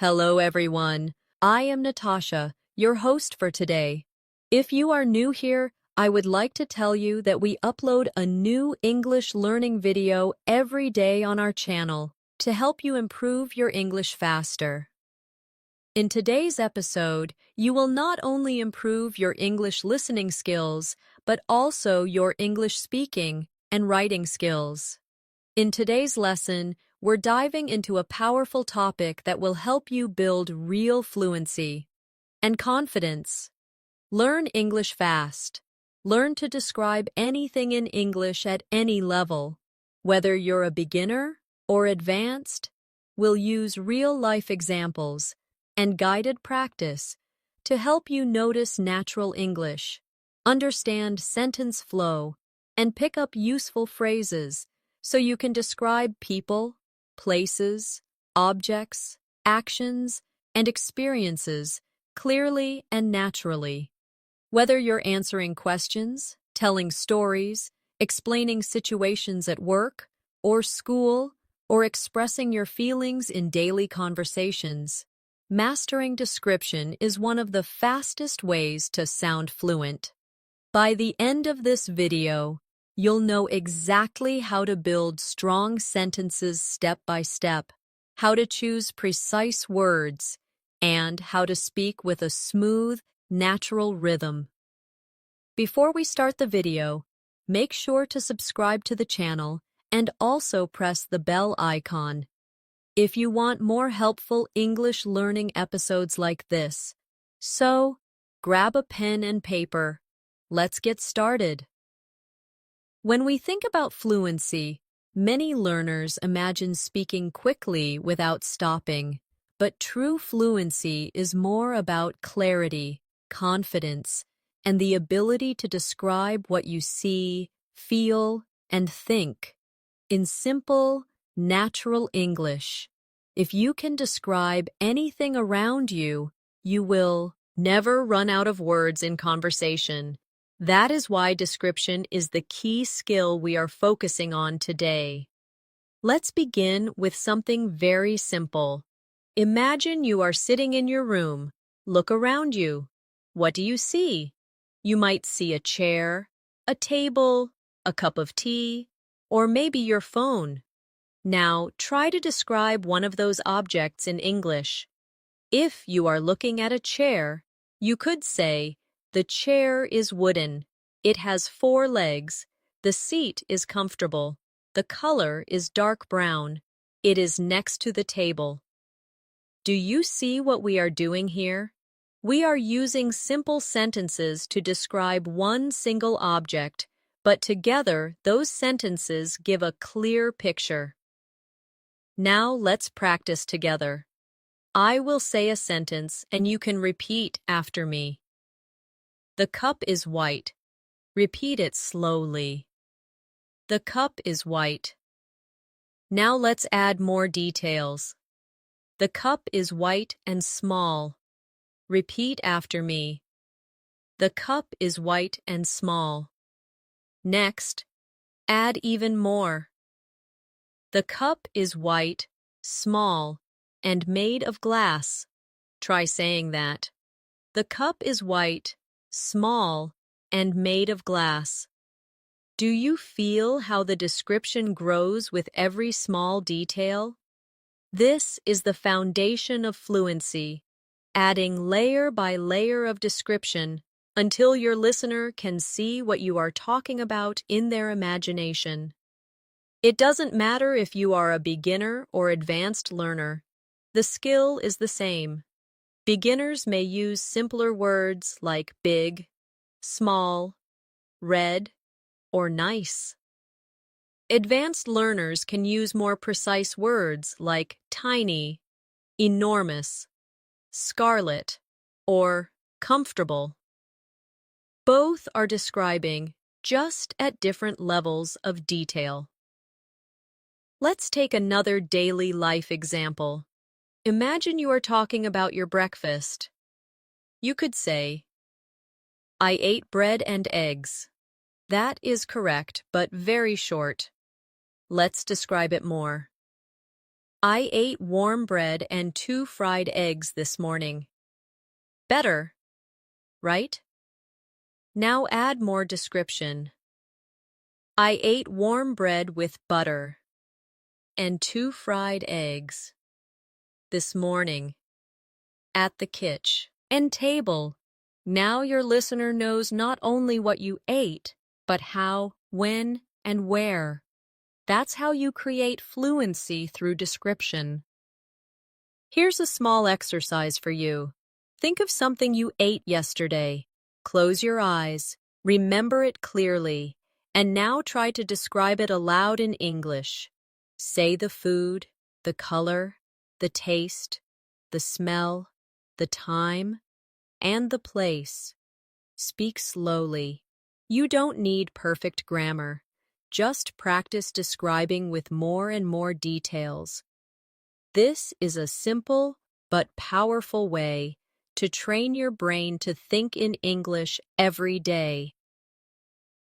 Hello, everyone. I am Natasha, your host for today. If you are new here, I would like to tell you that we upload a new English learning video every day on our channel to help you improve your English faster. In today's episode, you will not only improve your English listening skills, but also your English speaking and writing skills. In today's lesson, we're diving into a powerful topic that will help you build real fluency and confidence. Learn English fast. Learn to describe anything in English at any level. Whether you're a beginner or advanced, we'll use real-life examples and guided practice to help you notice natural English, understand sentence flow, and pick up useful phrases so you can describe people, places, objects, actions, and experiences clearly and naturally. Whether you're answering questions, telling stories, explaining situations at work or school, or expressing your feelings in daily conversations, mastering description is one of the fastest ways to sound fluent. By the end of this video, you'll know exactly how to build strong sentences step by step, how to choose precise words, and how to speak with a smooth, natural rhythm. Before we start the video, make sure to subscribe to the channel and also press the bell icon. If you want more helpful English learning episodes like this, so grab a pen and paper. Let's get started. When we think about fluency, many learners imagine speaking quickly without stopping, but true fluency is more about clarity, confidence, and the ability to describe what you see, feel, and think in simple, natural English. If you can describe anything around you, you will never run out of words in conversation. That is why description is the key skill we are focusing on today. Let's begin with something very simple. Imagine you are sitting in your room. Look around you. What do you see? You might see a chair, a table, a cup of tea, or maybe your phone. Now, try to describe one of those objects in English. If you are looking at a chair, you could say, "The chair is wooden. It has 4 legs. The seat is comfortable. The color is dark brown. It is next to the table." Do you see what we are doing here? We are using simple sentences to describe one single object, but together those sentences give a clear picture. Now let's practice together. I will say a sentence and you can repeat after me. The cup is white. Repeat it slowly. The cup is white. Now let's add more details. The cup is white and small. Repeat after me. The cup is white and small. Next, add even more. The cup is white, small, and made of glass. Try saying that. The cup is white, small, and made of glass. Do you feel how the description grows with every small detail? This is the foundation of fluency, adding layer by layer of description until your listener can see what you are talking about in their imagination. It doesn't matter if you are a beginner or advanced learner. The skill is the same. Beginners may use simpler words like big, small, red, or nice. Advanced learners can use more precise words like tiny, enormous, scarlet, or comfortable. Both are describing, just at different levels of detail. Let's take another daily life example. Imagine you are talking about your breakfast. You could say, "I ate bread and eggs." That is correct, but very short. Let's describe it more. I ate warm bread and 2 fried eggs this morning. Better, right? Now add more description. I ate warm bread with butter and 2 fried eggs this morning at the kitchen and table. Now your listener knows not only what you ate, but how, when, and where. That's how you create fluency through description. Here's a small exercise for you. Think of something you ate yesterday. Close your eyes, remember it clearly, and now try to describe it aloud in English. Say the food, the color, the taste, the smell, the time, and the place. Speak slowly. You don't need perfect grammar. Just practice describing with more and more details. This is a simple but powerful way to train your brain to think in English every day.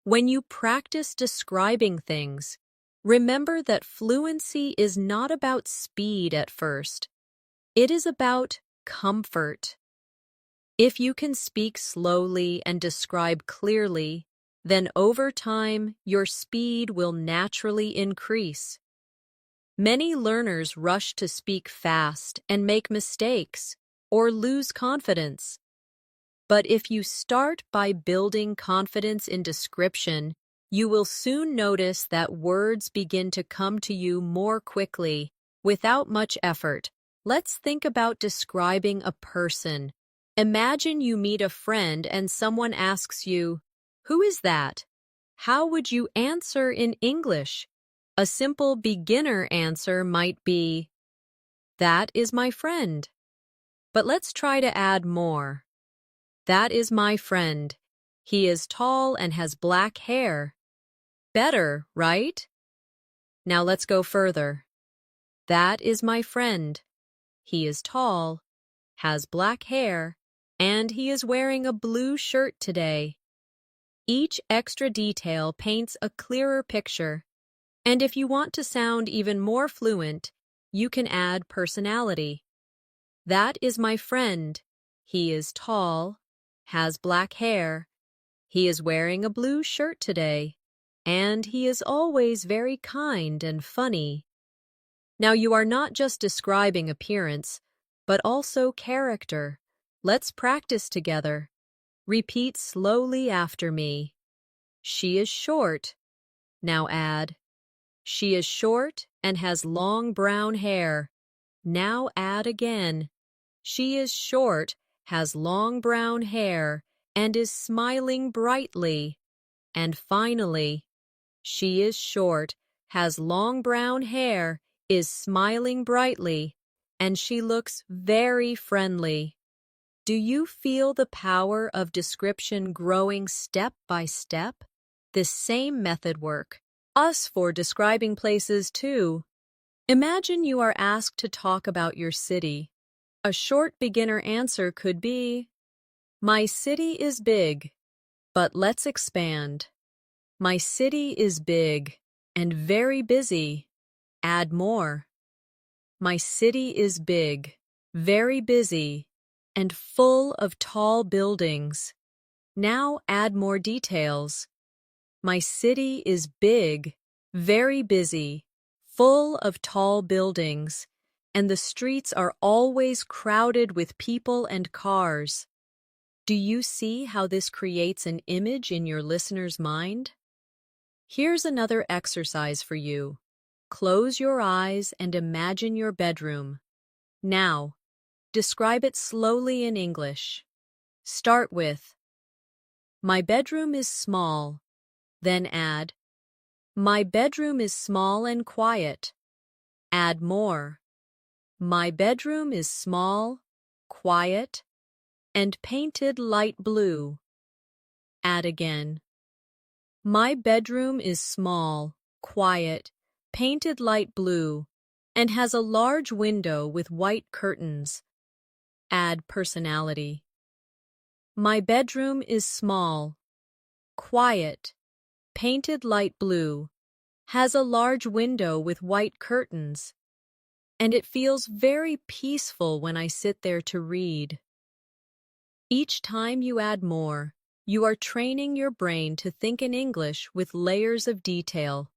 When you practice describing things, remember that fluency is not about speed at first. It is about comfort. If you can speak slowly and describe clearly, then over time your speed will naturally increase. Many learners rush to speak fast and make mistakes or lose confidence. But if you start by building confidence in description, you will soon notice that words begin to come to you more quickly, without much effort. Let's think about describing a person. Imagine you meet a friend and someone asks you, "Who is that?" How would you answer in English? A simple beginner answer might be, "That is my friend." But let's try to add more. That is my friend. He is tall and has black hair. Better, right? Now let's go further. That is my friend. He is tall, has black hair, and he is wearing a blue shirt today. Each extra detail paints a clearer picture. And if you want to sound even more fluent, you can add personality. That is my friend. He is tall, has black hair. He is wearing a blue shirt today, and he is always very kind and funny. Now you are not just describing appearance, but also character. Let's practice together. Repeat slowly after me. She is short. Now add, she is short and has long brown hair. Now add again. She is short, has long brown hair, and is smiling brightly. And finally, she is short, has long brown hair, is smiling brightly, and she looks very friendly. Do you feel the power of description growing step by step? This same method works for describing places too. Imagine you are asked to talk about your city. A short beginner answer could be, "My city is big." But let's expand. My city is big and very busy. Add more. My city is big, very busy, and full of tall buildings. Now add more details. My city is big, very busy, full of tall buildings, and the streets are always crowded with people and cars. Do you see how this creates an image in your listener's mind? Here's another exercise for you. Close your eyes and imagine your bedroom. Now, describe it slowly in English. Start with, "My bedroom is small." Then add, "My bedroom is small and quiet." Add more. My bedroom is small, quiet, and painted light blue. Add again. My bedroom is small, quiet, painted light blue, and has a large window with white curtains. Add personality. My bedroom is small, quiet, painted light blue, has a large window with white curtains. and it feels very peaceful when I sit there to read. Each time you add more, you are training your brain to think in English with layers of detail.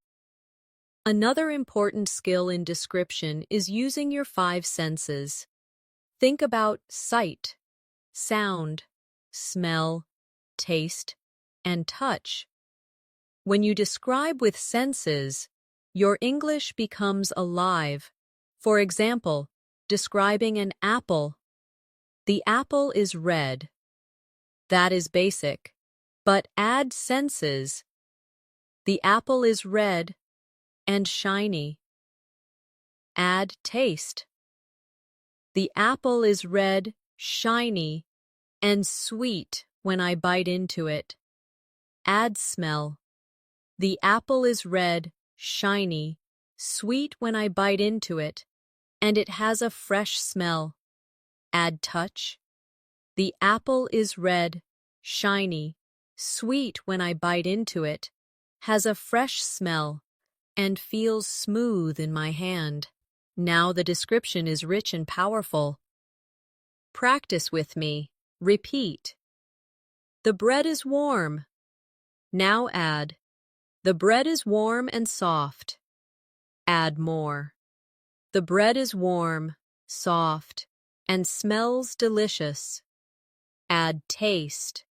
Another important skill in description is using your five senses. Think about sight, sound, smell, taste, and touch. When you describe with senses, your English becomes alive. For example, describing an apple. The apple is red. That is basic. But add senses. The apple is red and shiny. Add taste. The apple is red, shiny, and sweet when I bite into it. Add smell. The apple is red, shiny, sweet when I bite into it, and it has a fresh smell. Add touch. The apple is red, shiny, sweet when I bite into it, has a fresh smell, and feels smooth in my hand. Now the description is rich and powerful. Practice with me. Repeat. The bread is warm. Now add. The bread is warm and soft. Add more. The bread is warm, soft, and smells delicious. Add taste.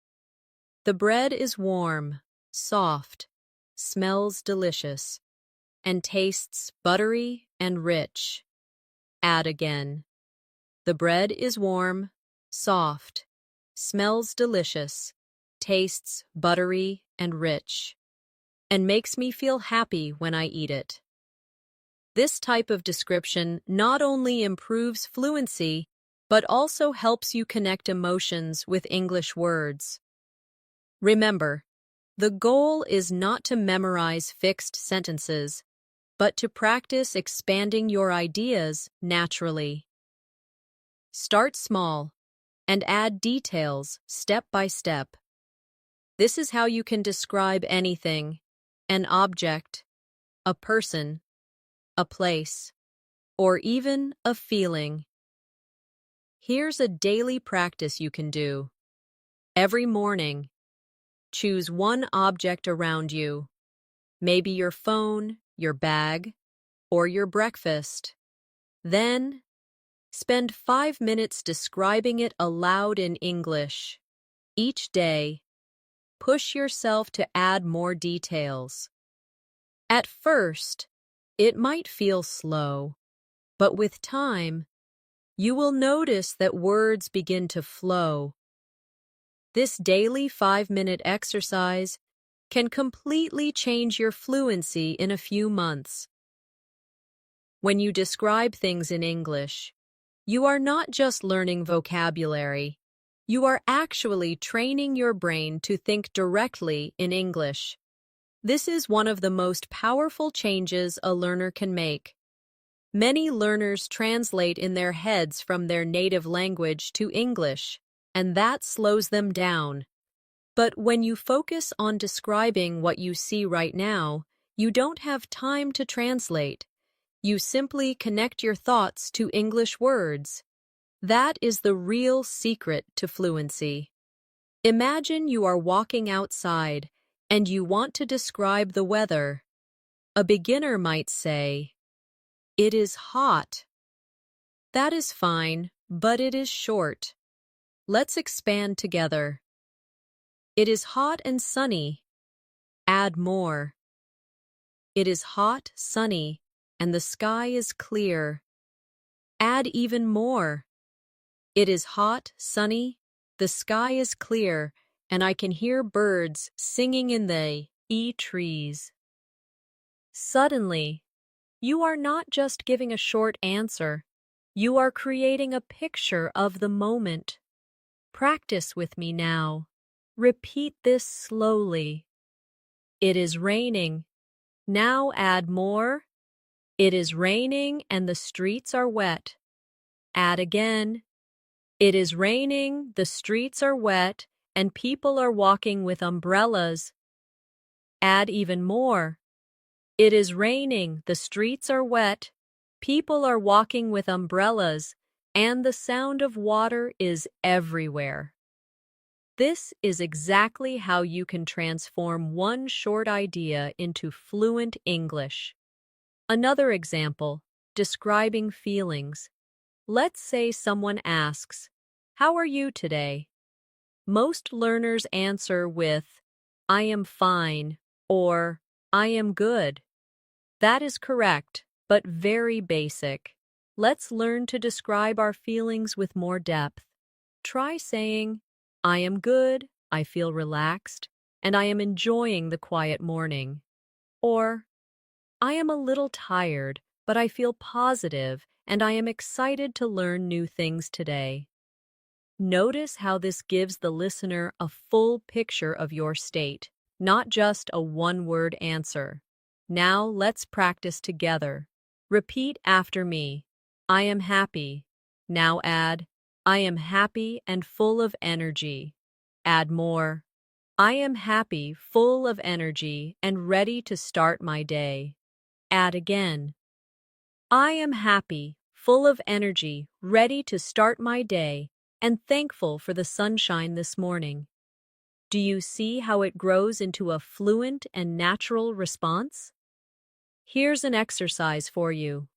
The bread is warm, soft, smells delicious, and tastes buttery and rich. Add again. The bread is warm, soft, smells delicious, tastes buttery and rich, and makes me feel happy when I eat it. This type of description not only improves fluency, but also helps you connect emotions with English words. Remember, the goal is not to memorize fixed sentences, but to practice expanding your ideas naturally. Start small and add details step by step. This is how you can describe anything: an object, a person, a place, or even a feeling. Here's a daily practice you can do. Every morning, choose one object around you, maybe your phone, your bag, or your breakfast. Then, spend 5 minutes describing it aloud in English. Each day, push yourself to add more details. At first, it might feel slow, but with time, you will notice that words begin to flow. This daily 5-minute exercise can completely change your fluency in a few months. When you describe things in English, you are not just learning vocabulary. You are actually training your brain to think directly in English. This is one of the most powerful changes a learner can make. Many learners translate in their heads from their native language to English, and that slows them down. But when you focus on describing what you see right now, you don't have time to translate. You simply connect your thoughts to English words. That is the real secret to fluency. Imagine you are walking outside and you want to describe the weather. A beginner might say, "It is hot." That is fine, but it is short. Let's expand together. It is hot and sunny. Add more. It is hot, sunny, and the sky is clear. Add even more. It is hot, sunny, the sky is clear, and I can hear birds singing in the trees. Suddenly, you are not just giving a short answer. You are creating a picture of the moment. Practice with me now. Repeat this slowly. It is raining. Now add more. It is raining and the streets are wet. Add again. It is raining, the streets are wet, and people are walking with umbrellas. Add even more. It is raining, the streets are wet, People are walking with umbrellas, and the sound of water is everywhere. This is exactly how you can transform one short idea into fluent English. Another example, describing feelings. Let's say someone asks, "How are you today?" Most learners answer with, "I am fine," or "I am good." That is correct, but very basic. Let's learn to describe our feelings with more depth. Try saying, "I am good, I feel relaxed, and I am enjoying the quiet morning." Or, "I am a little tired, but I feel positive and I am excited to learn new things today." Notice how this gives the listener a full picture of your state, not just a one-word answer. Now let's practice together. Repeat after me. I am happy. Now add, I am happy and full of energy. Add more. I am happy, full of energy, and ready to start my day. Add again. I am happy, full of energy, ready to start my day, and thankful for the sunshine this morning. Do you see how it grows into a fluent and natural response? Here's an exercise for you.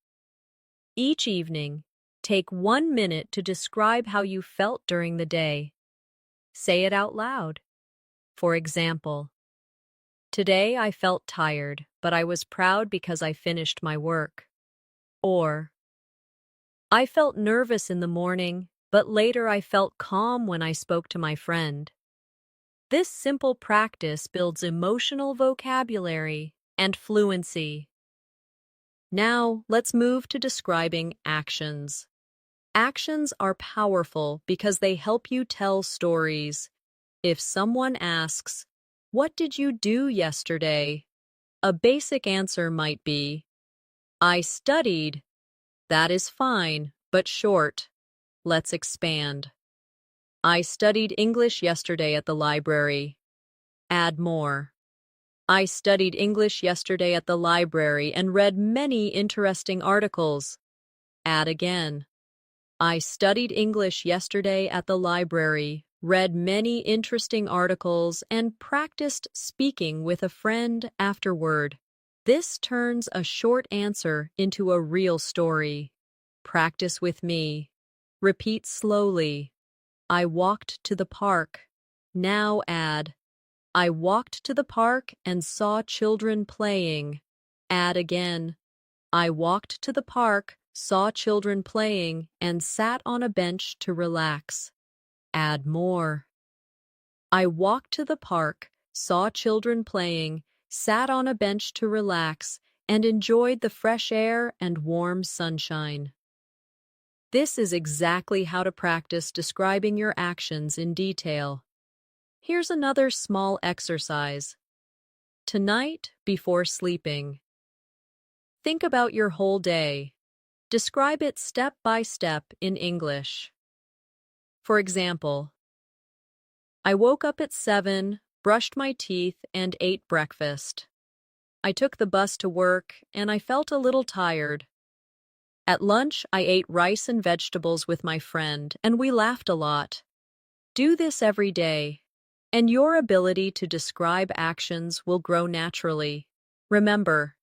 Each evening, take 1 minute to describe how you felt during the day. Say it out loud. For example, today I felt tired, but I was proud because I finished my work. Or, I felt nervous in the morning, but later I felt calm when I spoke to my friend. This simple practice builds emotional vocabulary and fluency. Now, let's move to describing actions. Actions are powerful because they help you tell stories. If someone asks, "What did you do yesterday?" a basic answer might be, "I studied." That is fine, but short. Let's expand. I studied English yesterday at the library. Add more. I studied English yesterday at the library and read many interesting articles. Add again. I studied English yesterday at the library, read many interesting articles, and practiced speaking with a friend afterward. This turns a short answer into a real story. Practice with me. Repeat slowly. I walked to the park. Now add, I walked to the park and saw children playing. Add again, I walked to the park, saw children playing, and sat on a bench to relax. Add more. I walked to the park, saw children playing, sat on a bench to relax, and enjoyed the fresh air and warm sunshine. This is exactly how to practice describing your actions in detail. Here's another small exercise. Tonight, before sleeping, think about your whole day. Describe it step by step in English. For example, I woke up at 7, brushed my teeth, and ate breakfast. I took the bus to work, and I felt a little tired. At lunch, I ate rice and vegetables with my friend, and we laughed a lot. Do this every day, and your ability to describe actions will grow naturally. Remember,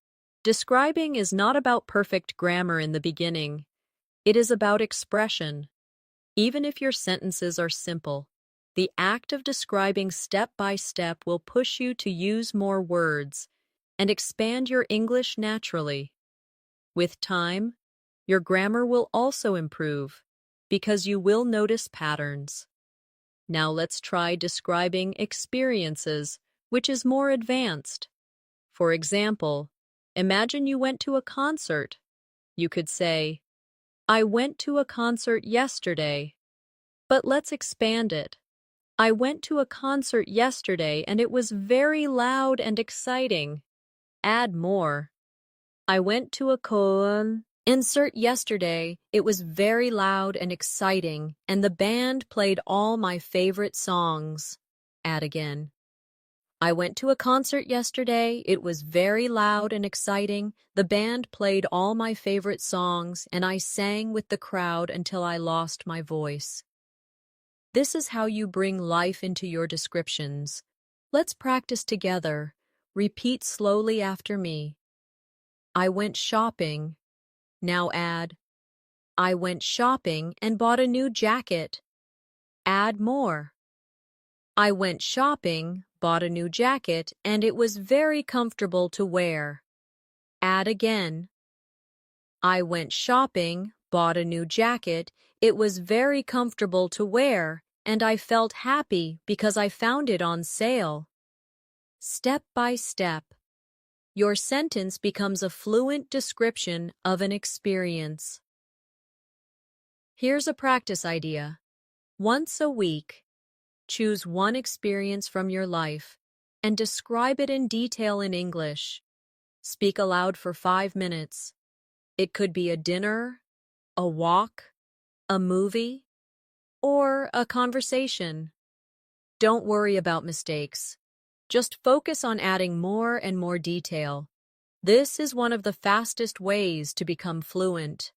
describing is not about perfect grammar in the beginning. It is about expression. Even if your sentences are simple, the act of describing step by step will push you to use more words and expand your English naturally. With time, your grammar will also improve because you will notice patterns. Now let's try describing experiences, which is more advanced. For example, imagine you went to a concert. You could say, I went to a concert yesterday. But let's expand it. I went to a concert yesterday and it was very loud and exciting. Add more. I went to a concert yesterday. It was very loud and exciting, and the band played all my favorite songs. Add again. I went to a concert yesterday. It was very loud and exciting. The band played all my favorite songs, and I sang with the crowd until I lost my voice. This is how you bring life into your descriptions. Let's practice together. Repeat slowly after me. I went shopping. Now add, I went shopping and bought a new jacket. Add more. I went shopping, bought a new jacket, and it was very comfortable to wear. Add again. I went shopping, bought a new jacket, it was very comfortable to wear, and I felt happy because I found it on sale. Step by step, your sentence becomes a fluent description of an experience. Here's a practice idea. Once a week, choose one experience from your life and describe it in detail in English. Speak aloud for 5 minutes. It could be a dinner, a walk, a movie, or a conversation. Don't worry about mistakes. Just focus on adding more and more detail. This is one of the fastest ways to become fluent.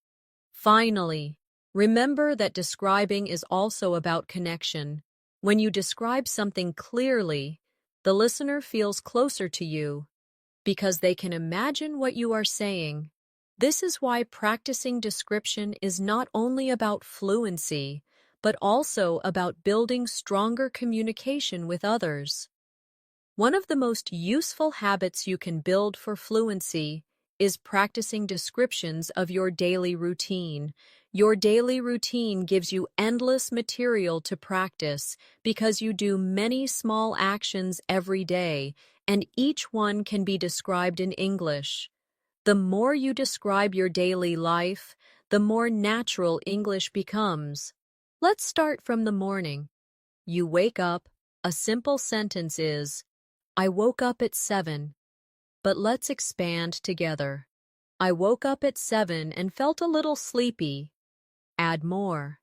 Finally, remember that describing is also about connection. When you describe something clearly, the listener feels closer to you because they can imagine what you are saying. This is why practicing description is not only about fluency, but also about building stronger communication with others. One of the most useful habits you can build for fluency is practicing descriptions of your daily routine. Your daily routine gives you endless material to practice because you do many small actions every day, and each one can be described in English. The more you describe your daily life, the more natural English becomes. Let's start from the morning. You wake up. A simple sentence is, I woke up at 7. But let's expand together. I woke up at 7 and felt a little sleepy. Add more.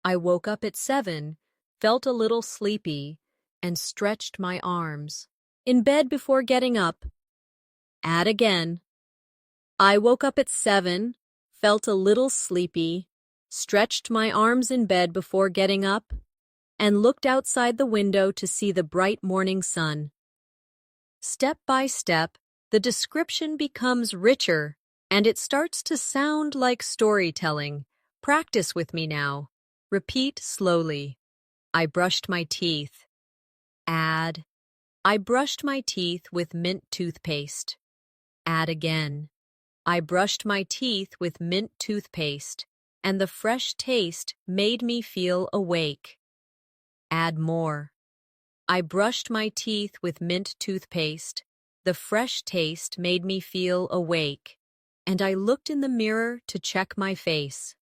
I woke up at 7, felt a little sleepy, and stretched my arms. In bed before getting up. Add again. I woke up at 7, felt a little sleepy, stretched my arms in bed before getting up, and looked outside the window to see the bright morning sun. Step by step, the description becomes richer, and it starts to sound like storytelling. Practice with me now. Repeat slowly. I brushed my teeth. Add, I brushed my teeth with mint toothpaste. Add again. I brushed my teeth with mint toothpaste, and the fresh taste made me feel awake. Add more. I brushed my teeth with mint toothpaste. The fresh taste made me feel awake, and I looked in the mirror to check my face.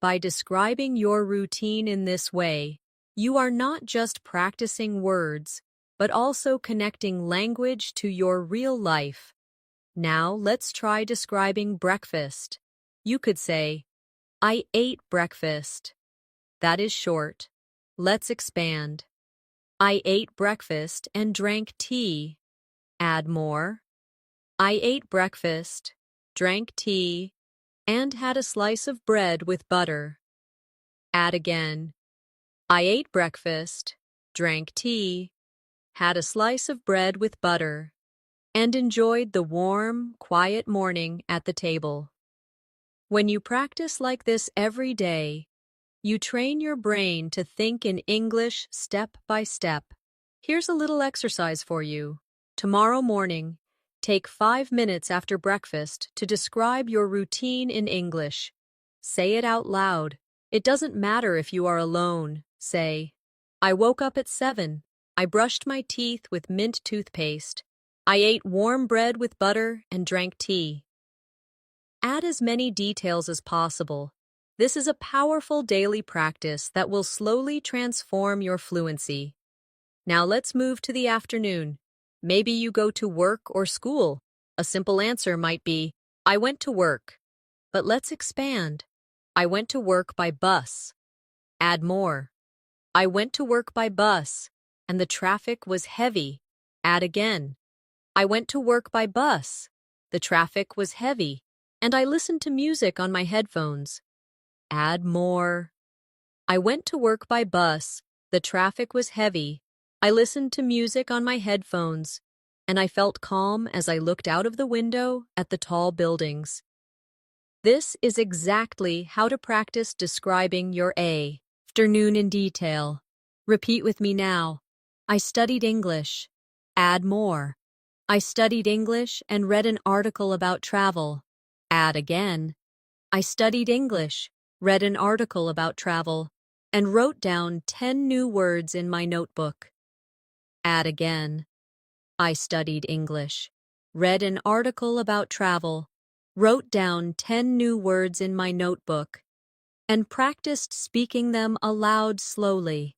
By describing your routine in this way, you are not just practicing words, but also connecting language to your real life. Now let's try describing breakfast. You could say, I ate breakfast. That is short. Let's expand. I ate breakfast and drank tea. Add more. I ate breakfast, drank tea, and had a slice of bread with butter. Add again. I ate breakfast, drank tea, had a slice of bread with butter, and enjoyed the warm, quiet morning at the table. When you practice like this every day, you train your brain to think in English step by step. Here's a little exercise for you. Tomorrow morning, take 5 minutes after breakfast to describe your routine in English. Say it out loud. It doesn't matter if you are alone. Say, I woke up at 7. I brushed my teeth with mint toothpaste. I ate warm bread with butter and drank tea. Add as many details as possible. This is a powerful daily practice that will slowly transform your fluency. Now let's move to the afternoon. Maybe you go to work or school. A simple answer might be, I went to work. But let's expand. I went to work by bus. Add more. I went to work by bus, and the traffic was heavy. Add again. I went to work by bus. The traffic was heavy, and I listened to music on my headphones. Add more. I went to work by bus. The traffic was heavy. I listened to music on my headphones, and I felt calm as I looked out of the window at the tall buildings. This is exactly how to practice describing your afternoon in detail. Repeat with me now. I studied English. Add more. I studied English and read an article about travel. Add again. I studied English, read an article about travel, and wrote down 10 new words in my notebook. Add again. I studied English, read an article about travel, wrote down 10 new words in my notebook, and practiced speaking them aloud slowly.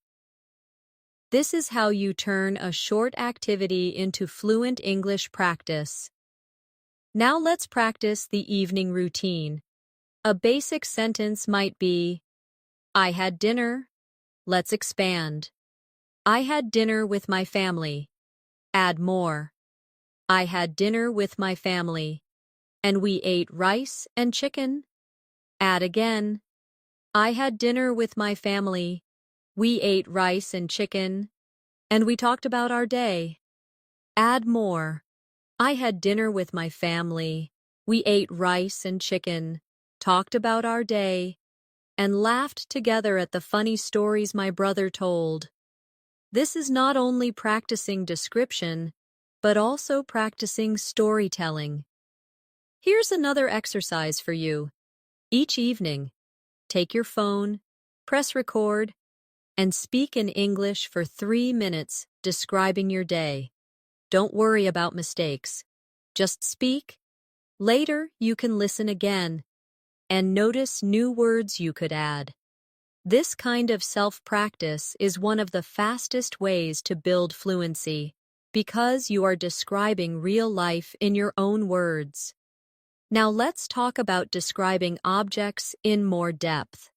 This is how you turn a short activity into fluent English practice. Now let's practice the evening routine. A basic sentence might be, I had dinner. Let's expand. I had dinner with my family. Add more. I had dinner with my family, and we ate rice and chicken. Add again. I had dinner with my family. We ate rice and chicken, and we talked about our day. Add more. I had dinner with my family. We ate rice and chicken, talked about our day, and laughed together at the funny stories my brother told. This is not only practicing description, but also practicing storytelling. Here's another exercise for you. Each evening, take your phone, press record, and speak in English for 3 minutes describing your day. Don't worry about mistakes. Just speak. Later, you can listen again and notice new words you could add. This kind of self-practice is one of the fastest ways to build fluency because you are describing real life in your own words. Now let's talk about describing objects in more depth.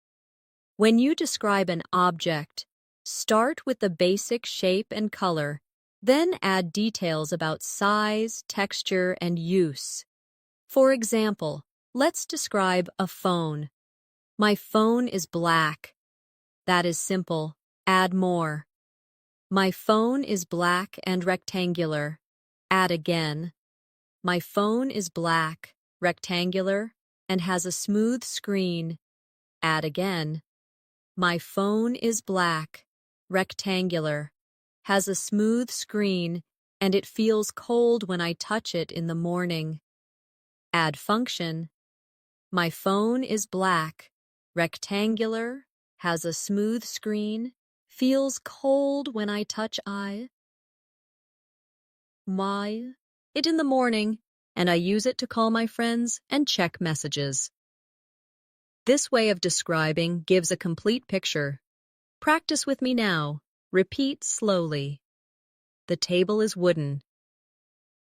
When you describe an object, start with the basic shape and color, then add details about size, texture, and use. For example, let's describe a phone. My phone is black. That is simple. Add more. My phone is black and rectangular. Add again. My phone is black, rectangular, and has a smooth screen. Add again. My phone is black, rectangular, has a smooth screen, and it feels cold when I touch it in the morning. Add function. My phone is black, rectangular, has a smooth screen, feels cold when I touch it in the morning, and I use it to call my friends and check messages. This way of describing gives a complete picture. Practice with me now. Repeat slowly. The table is wooden.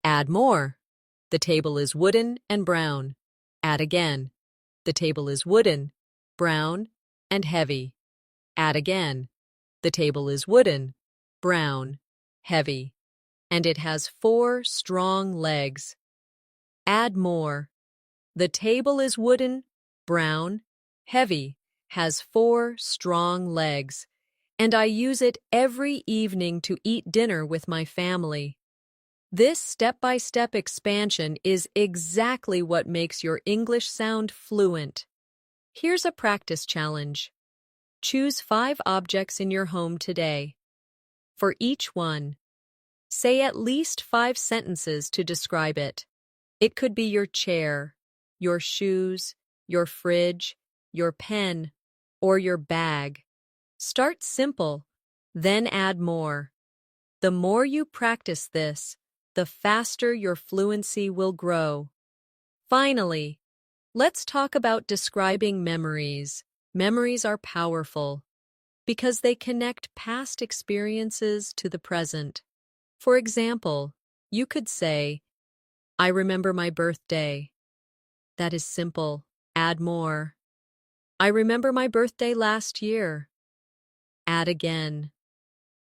Add more. The table is wooden and brown. Add again. The table is wooden, brown, and heavy. Add again. The table is wooden, brown, heavy, and it has 4 strong legs. Add more. The table is wooden, brown, heavy, has 4 strong legs, and I use it every evening to eat dinner with my family. This step-by-step expansion is exactly what makes your English sound fluent. Here's a practice challenge. Choose 5 objects in your home today. For each one, say at least 5 sentences to describe it. It could be your chair, your shoes, your fridge, your pen, or your bag. Start simple, then add more. The more you practice this, the faster your fluency will grow. Finally, let's talk about describing memories. Memories are powerful because they connect past experiences to the present. For example, you could say, I remember my birthday. That is simple. Add more. I remember my birthday last year. Add again.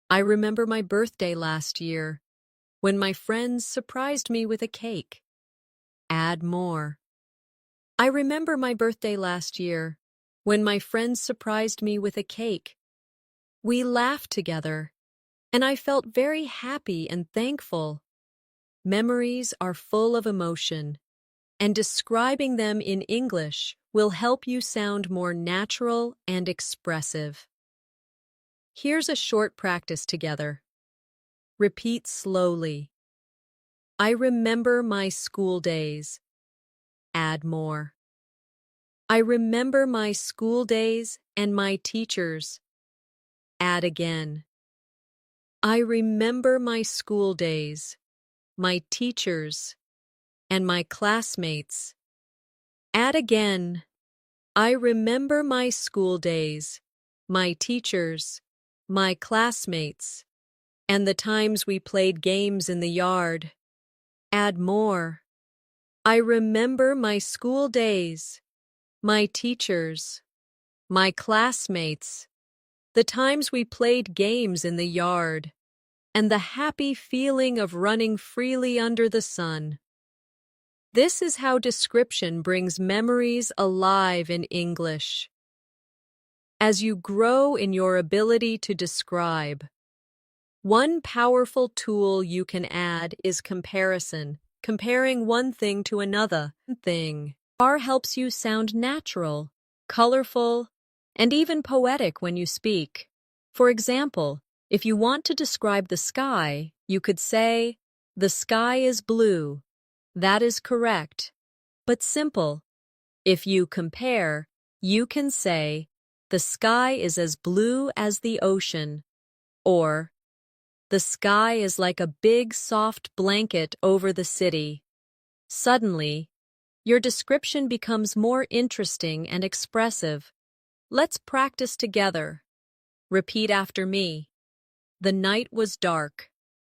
I remember my birthday last year. When my friends surprised me with a cake. Add more. I remember my birthday last year, when my friends surprised me with a cake. We laughed together, and I felt very happy and thankful. Memories are full of emotion, and describing them in English will help you sound more natural and expressive. Here's a short practice together. Repeat slowly. I remember my school days. Add more. I remember my school days and my teachers. Add again. I remember my school days, my teachers, and my classmates. Add again. I remember my school days, my teachers, my classmates, and the times we played games in the yard. Add more. I remember my school days, my teachers, my classmates, the times we played games in the yard, and the happy feeling of running freely under the sun. This is how description brings memories alive in English. As you grow in your ability to describe, one powerful tool you can add is comparison, comparing one thing to another thing. R helps you sound natural, colorful, and even poetic when you speak. For example, if you want to describe the sky, you could say, "The sky is blue." That is correct, but simple. If you compare, you can say, "The sky is as blue as the ocean," or "The sky is like a big soft blanket over the city." Suddenly, your description becomes more interesting and expressive. Let's practice together. Repeat after me. The night was dark.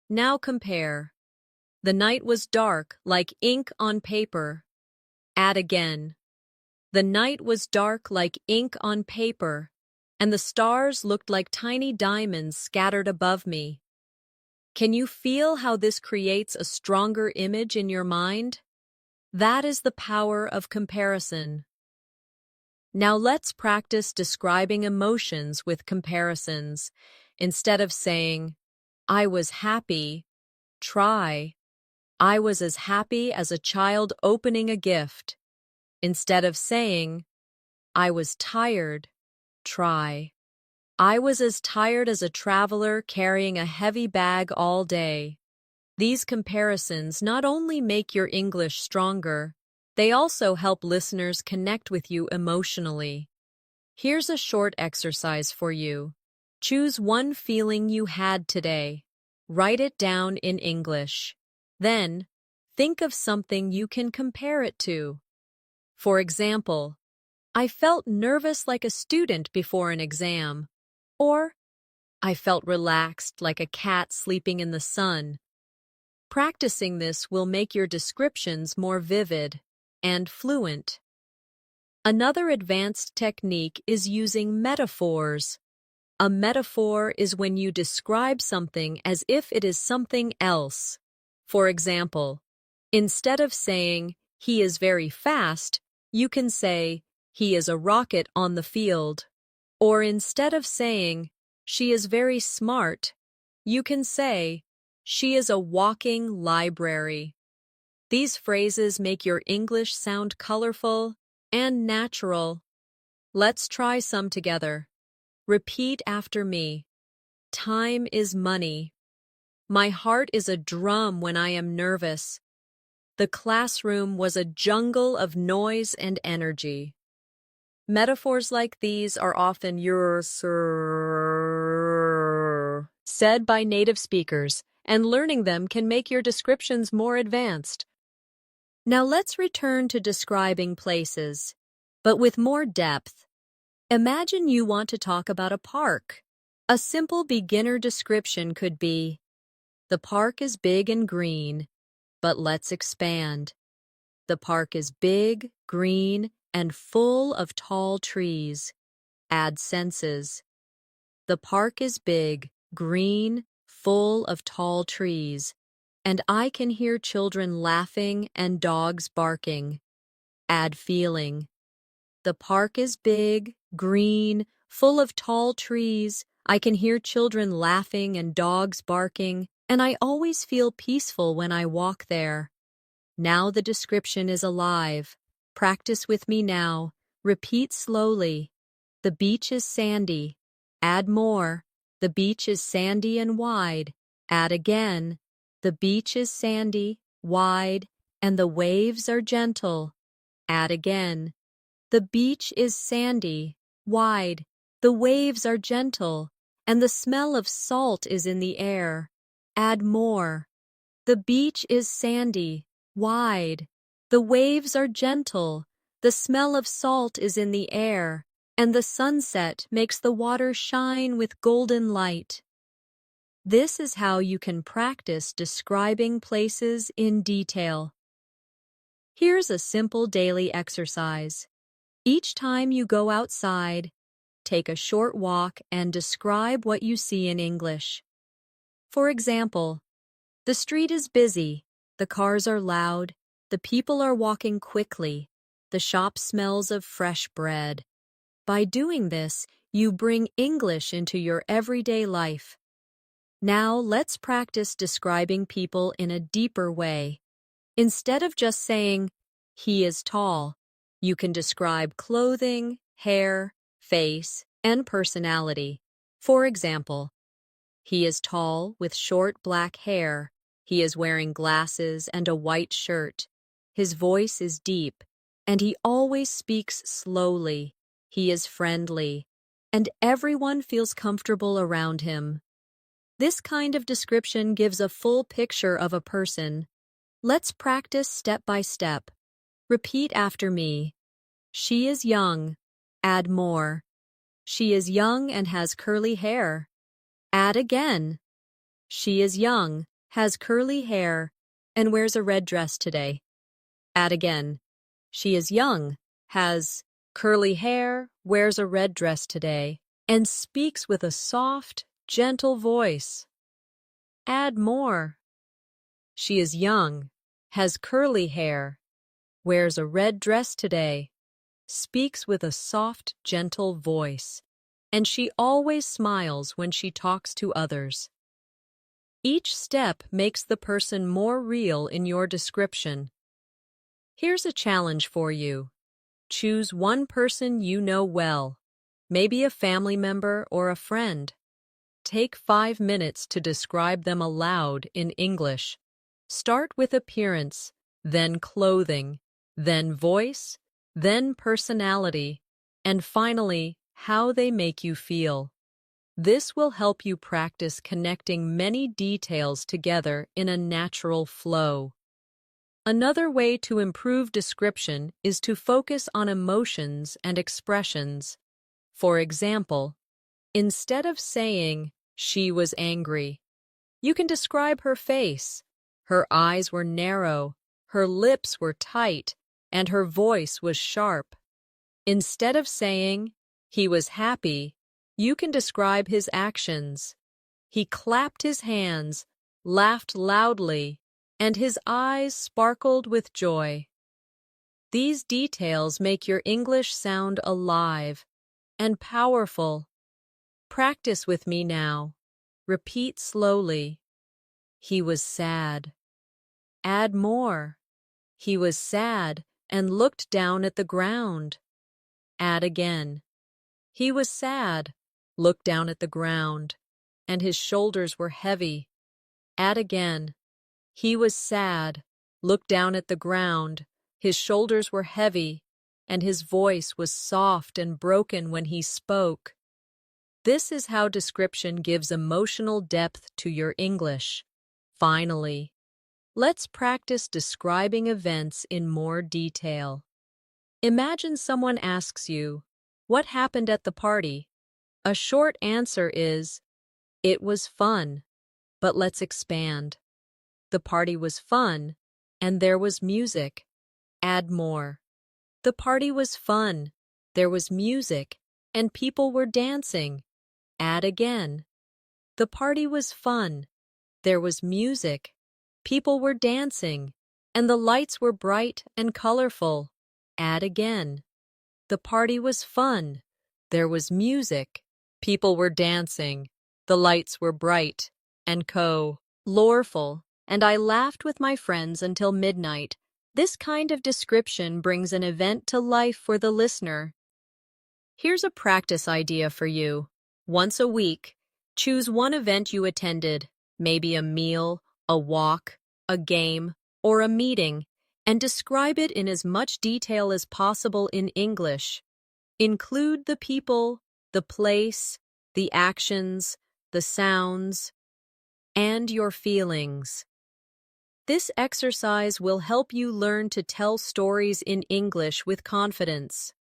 Now compare. The night was dark like ink on paper. Add again. The night was dark like ink on paper, and the stars looked like tiny diamonds scattered above me. Can you feel how this creates a stronger image in your mind? That is the power of comparison. Now let's practice describing emotions with comparisons. Instead of saying, "I was happy," try, "I was as happy as a child opening a gift." Instead of saying, "I was tired," try, "I was as tired as a traveler carrying a heavy bag all day." These comparisons not only make your English stronger, they also help listeners connect with you emotionally. Here's a short exercise for you. Choose one feeling you had today. Write it down in English. Then, think of something you can compare it to. For example, "I felt nervous like a student before an exam," or "I felt relaxed like a cat sleeping in the sun." Practicing this will make your descriptions more vivid and fluent. Another advanced technique is using metaphors. A metaphor is when you describe something as if it is something else. For example, instead of saying, "He is very fast," you can say, "He is a rocket on the field." Or instead of saying, "She is very smart," you can say, "She is a walking library." These phrases make your English sound colorful and natural. Let's try some together. Repeat after me. Time is money. My heart is a drum when I am nervous. The classroom was a jungle of noise and energy. Metaphors like these are often said by native speakers, and learning them can make your descriptions more advanced. Now let's return to describing places, but with more depth. Imagine you want to talk about a park. A simple beginner description could be, "The park is big and green, but let's expand. The park is big, green, and full of tall trees." Add senses. The park is big, green, full of tall trees. and I can hear children laughing and dogs barking. Add feeling. The park is big, green, full of tall trees. I can hear children laughing and dogs barking, and I always feel peaceful when I walk there. Now the description is alive. Practice with me now. Repeat slowly. The beach is sandy. Add more. The beach is sandy and wide. Add again. The beach is sandy, wide, and the waves are gentle. Add again. The beach is sandy, wide, the waves are gentle, and the smell of salt is in the air. Add more. The beach is sandy, wide, the waves are gentle, the smell of salt is in the air, and the sunset makes the water shine with golden light. This is how you can practice describing places in detail. Here's a simple daily exercise. Each time you go outside, take a short walk and describe what you see in English. For example, the street is busy, the cars are loud, the people are walking quickly, the shop smells of fresh bread. By doing this, you bring English into your everyday life. Now let's practice describing people in a deeper way. Instead of just saying, "He is tall," you can describe clothing, hair, face, and personality. For example, he is tall with short black hair. He is wearing glasses and a white shirt. His voice is deep, and he always speaks slowly. He is friendly, and everyone feels comfortable around him. This kind of description gives a full picture of a person. Let's practice step by step. Repeat after me. She is young. Add more. She is young and has curly hair. Add again. She is young, has curly hair, and wears a red dress today. Add again. She is young, has curly hair, wears a red dress today, and speaks with a soft, gentle voice. Add more. She is young, has curly hair, wears a red dress today, speaks with a soft, gentle voice, and she always smiles when she talks to others. Each step makes the person more real in your description. Here's a challenge for you. Choose one person you know well, maybe a family member or a friend. Take 5 minutes to describe them aloud in English. Start with appearance, then clothing, then voice, then personality, and finally, how they make you feel. This will help you practice connecting many details together in a natural flow. Another way to improve description is to focus on emotions and expressions. For example, instead of saying, "She was angry," you can describe her face. Her eyes were narrow, her lips were tight, and her voice was sharp. Instead of saying, "He was happy," you can describe his actions. He clapped his hands, laughed loudly, and his eyes sparkled with joy. These details make your English sound alive and powerful. Practice with me now. Repeat slowly. He was sad. Add more. He was sad and looked down at the ground. Add again. He was sad, looked down at the ground, and his shoulders were heavy. Add again. He was sad, looked down at the ground, his shoulders were heavy, and his voice was soft and broken when he spoke. This is how description gives emotional depth to your English. Finally, let's practice describing events in more detail. Imagine someone asks you, "What happened at the party?" A short answer is, "It was fun." But let's expand. The party was fun, and there was music. Add more. The party was fun, there was music, and people were dancing. Add again. The party was fun, there was music, People were dancing, and the lights were bright and colorful. Add again. The party was fun. There was music. People were dancing. The lights were bright and colorful, and I laughed with my friends until midnight. This kind of description brings an event to life for the listener. Here's a practice idea for you. Once a week, choose one event you attended, maybe a meal, a walk, a game, or a meeting, and describe it in as much detail as possible in English. Include the people, the place, the actions, the sounds, and your feelings. This exercise will help you learn to tell stories in English with confidence.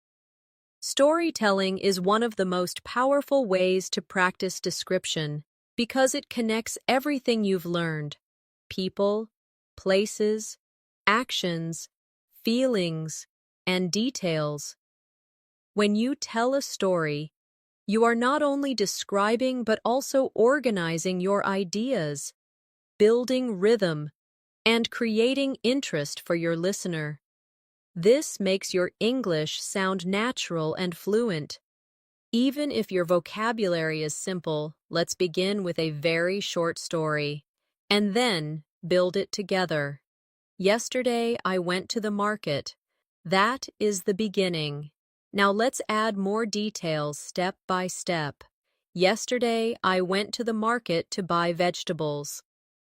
Storytelling is one of the most powerful ways to practice description because it connects everything you've learned: people, places, actions, feelings, and details. When you tell a story, you are not only describing but also organizing your ideas, building rhythm, and creating interest for your listener. This makes your English sound natural and fluent. Even if your vocabulary is simple, let's begin with a very short story, and then build it together. Yesterday, I went to the market. That is the beginning. Now let's add more details step by step. Yesterday, I went to the market to buy vegetables.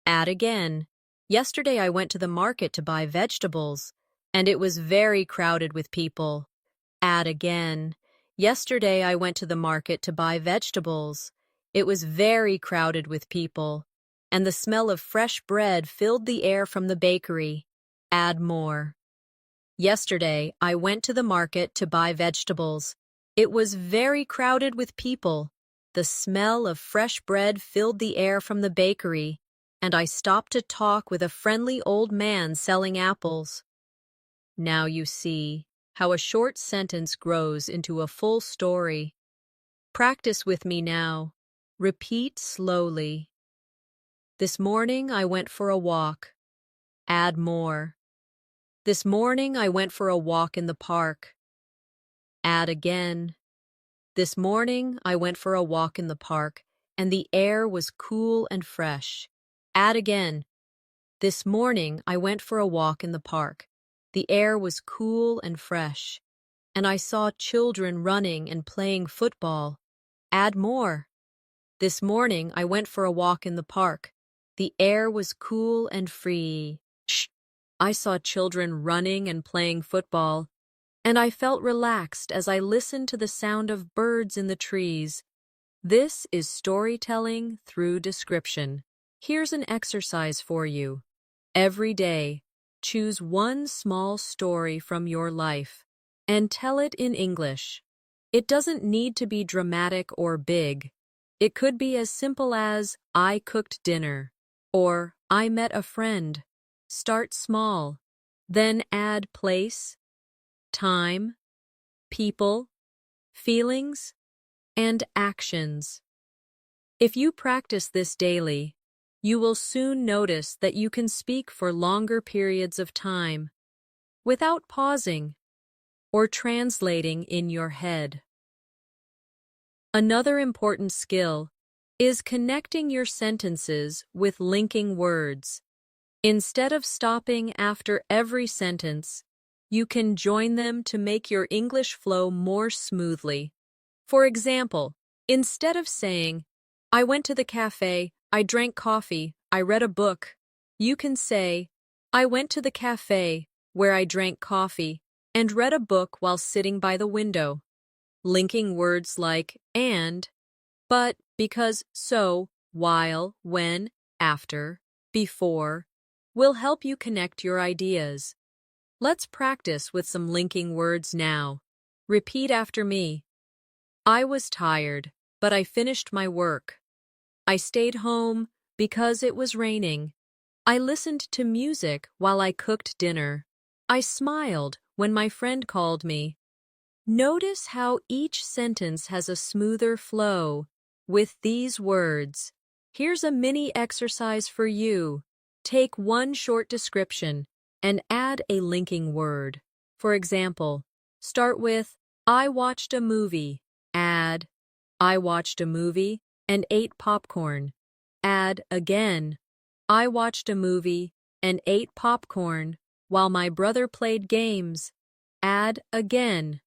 Add again. Yesterday, I went to the market to buy vegetables, and it was very crowded with people. Add again. Yesterday, I went to the market to buy vegetables. It was very crowded with people, and the smell of fresh bread filled the air from the bakery. Add more. Yesterday, I went to the market to buy vegetables. It was very crowded with people. The smell of fresh bread filled the air from the bakery, and I stopped to talk with a friendly old man selling apples. Now you see how a short sentence grows into a full story. Practice with me now. Repeat slowly. This morning I went for a walk. Add more. This morning I went for a walk in the park. Add again. This morning I went for a walk in the park, and the air was cool and fresh. Add again. This morning I went for a walk in the park. The air was cool and fresh, and I saw children running and playing football. Add more. This morning I went for a walk in the park. The air was cool and free. I saw children running and playing football, and I felt relaxed as I listened to the sound of birds in the trees. This is storytelling through description. Here's an exercise for you. Every day, choose one small story from your life and tell it in English. It doesn't need to be dramatic or big. It could be as simple as, I cooked dinner, or I met a friend. Start small, then add place, time, people, feelings, and actions. If you practice this daily, you will soon notice that you can speak for longer periods of time without pausing or translating in your head. Another important skill is connecting your sentences with linking words. Instead of stopping after every sentence, you can join them to make your English flow more smoothly. For example, instead of saying, I went to the cafe, I drank coffee, I read a book, you can say, I went to the cafe where I drank coffee and read a book while sitting by the window. Linking words like and, but, because, so, while, when, after, before, will help you connect your ideas. Let's practice with some linking words now. Repeat after me. I was tired, but I finished my work. I stayed home because it was raining. I listened to music while I cooked dinner. I smiled when my friend called me. Notice how each sentence has a smoother flow with these words. Here's a mini exercise for you. Take one short description and add a linking word. For example, start with, I watched a movie. Add, I watched a movie and ate popcorn. Add again, I watched a movie and ate popcorn while my brother played games. Add again,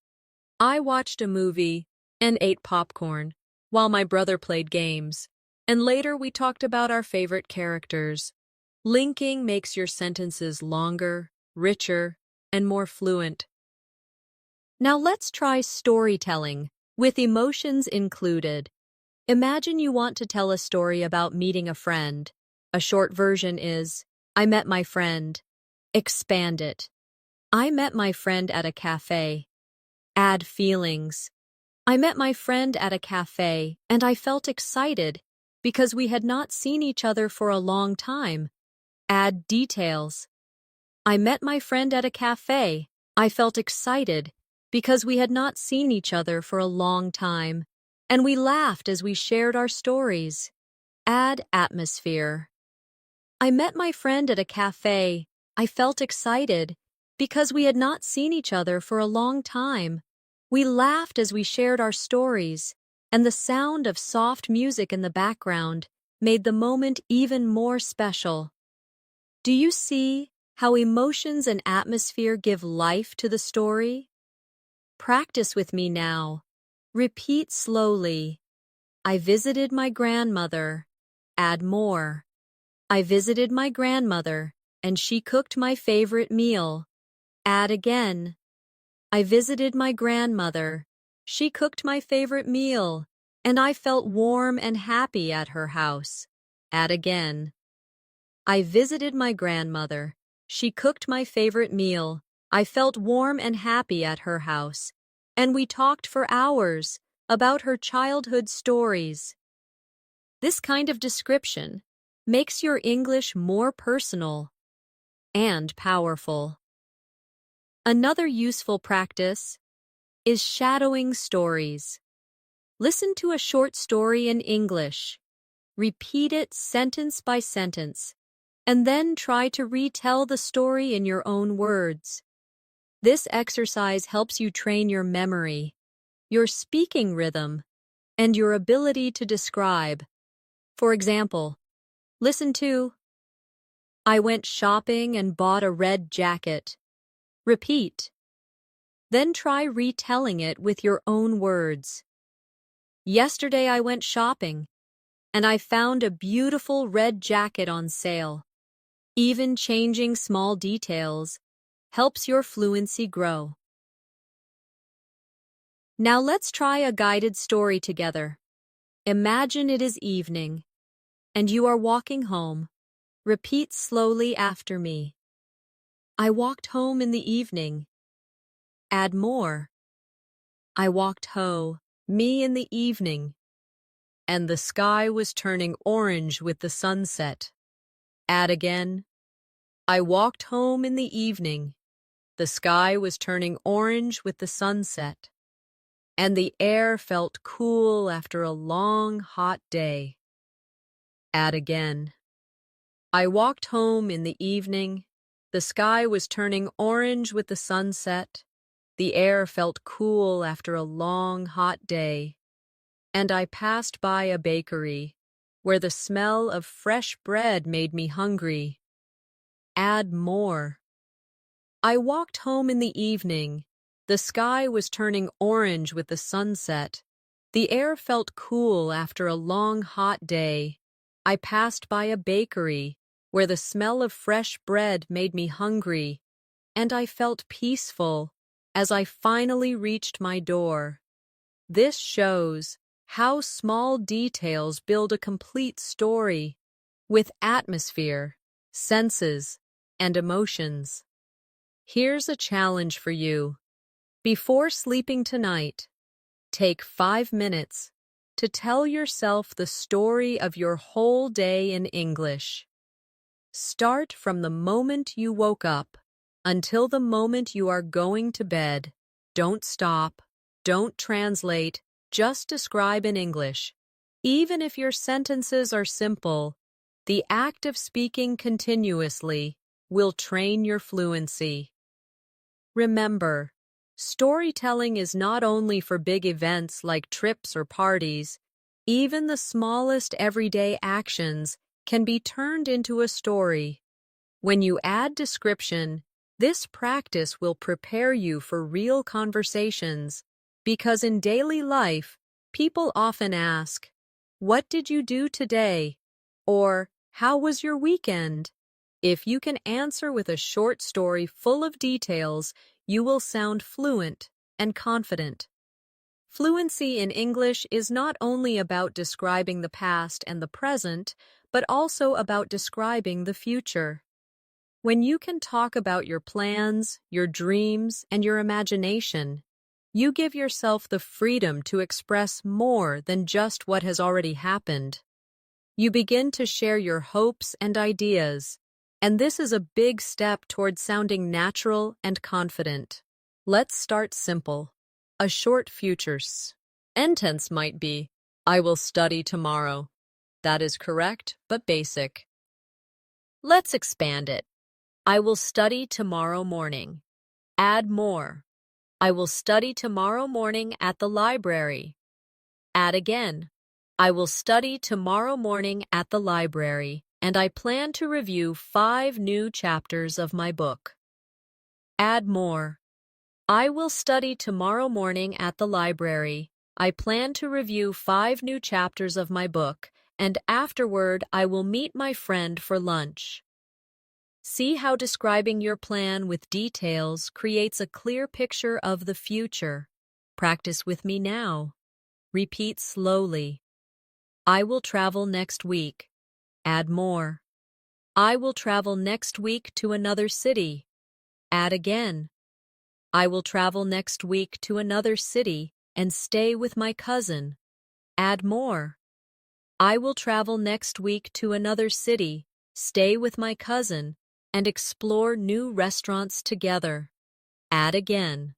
I watched a movie and ate popcorn while my brother played games. And later we talked about our favorite characters. Linking makes your sentences longer, richer, and more fluent. Now let's try storytelling, with emotions included. Imagine you want to tell a story about meeting a friend. A short version is, I met my friend. Expand it. I met my friend at a cafe. Add feelings. I met my friend at a cafe and I felt excited because we had not seen each other for a long time. Add details. I met my friend at a cafe. I felt excited because we had not seen each other for a long time, and we laughed as we shared our stories. Add atmosphere. I met my friend at a cafe. I felt excited because we had not seen each other for a long time. We laughed as we shared our stories, and the sound of soft music in the background made the moment even more special. Do you see how emotions and atmosphere give life to the story? Practice with me now. Repeat slowly. I visited my grandmother. Add more. I visited my grandmother, and she cooked my favorite meal. Add again. I visited my grandmother. She cooked my favorite meal, and I felt warm and happy at her house. Add again. I visited my grandmother. She cooked my favorite meal. I felt warm and happy at her house. And we talked for hours about her childhood stories. This kind of description makes your English more personal and powerful. Another useful practice is shadowing stories. Listen to a short story in English. Repeat it sentence by sentence, and then try to retell the story in your own words. This exercise helps you train your memory, your speaking rhythm, and your ability to describe. For example, listen to, I went shopping and bought a red jacket. Repeat. Then try retelling it with your own words. Yesterday I went shopping, and I found a beautiful red jacket on sale. Even changing small details helps your fluency grow. Now let's try a guided story together. Imagine it is evening, and you are walking home. Repeat slowly after me. I walked home in the evening. Add more. I walked me in the evening, and the sky was turning orange with the sunset. Add again. I walked home in the evening. The sky was turning orange with the sunset, and the air felt cool after a long, hot day. Add again. I walked home in the evening. The sky was turning orange with the sunset. The air felt cool after a long, hot day. And I passed by a bakery where the smell of fresh bread made me hungry. Add more. I walked home in the evening. The sky was turning orange with the sunset. The air felt cool after a long, hot day. I passed by a bakery where the smell of fresh bread made me hungry, and I felt peaceful as I finally reached my door. This shows how small details build a complete story with atmosphere, senses, and emotions. Here's a challenge for you. Before sleeping tonight, take 5 minutes to tell yourself the story of your whole day in English. Start from the moment you woke up until the moment you are going to bed. Don't stop, don't translate, just describe in English. Even if your sentences are simple, The act of speaking continuously will train your fluency. Remember, storytelling is not only for big events like trips or parties. Even the smallest everyday actions can be turned into a story. When you add description, this practice will prepare you for real conversations, because in daily life, people often ask, "What did you do today?" or "How was your weekend?" If you can answer with a short story full of details, you will sound fluent and confident. Fluency in English is not only about describing the past and the present, but also about describing the future. When you can talk about your plans, your dreams, and your imagination, you give yourself the freedom to express more than just what has already happened. You begin to share your hopes and ideas, and this is a big step towards sounding natural and confident. Let's start simple. A short future sentence might be, "I will study tomorrow." That is correct, but basic. Let's expand it. "I will study tomorrow morning." Add more. "I will study tomorrow morning at the library." Add again. "I will study tomorrow morning at the library, and I plan to review 5 new chapters of my book." Add more. "I will study tomorrow morning at the library. I plan to review 5 new chapters of my book, and afterward I will meet my friend for lunch." See how describing your plan with details creates a clear picture of the future. Practice with me now. Repeat slowly. "I will travel next week." Add more. "I will travel next week to another city." Add again. "I will travel next week to another city and stay with my cousin." Add more. "I will travel next week to another city, stay with my cousin, and explore new restaurants together." Add again.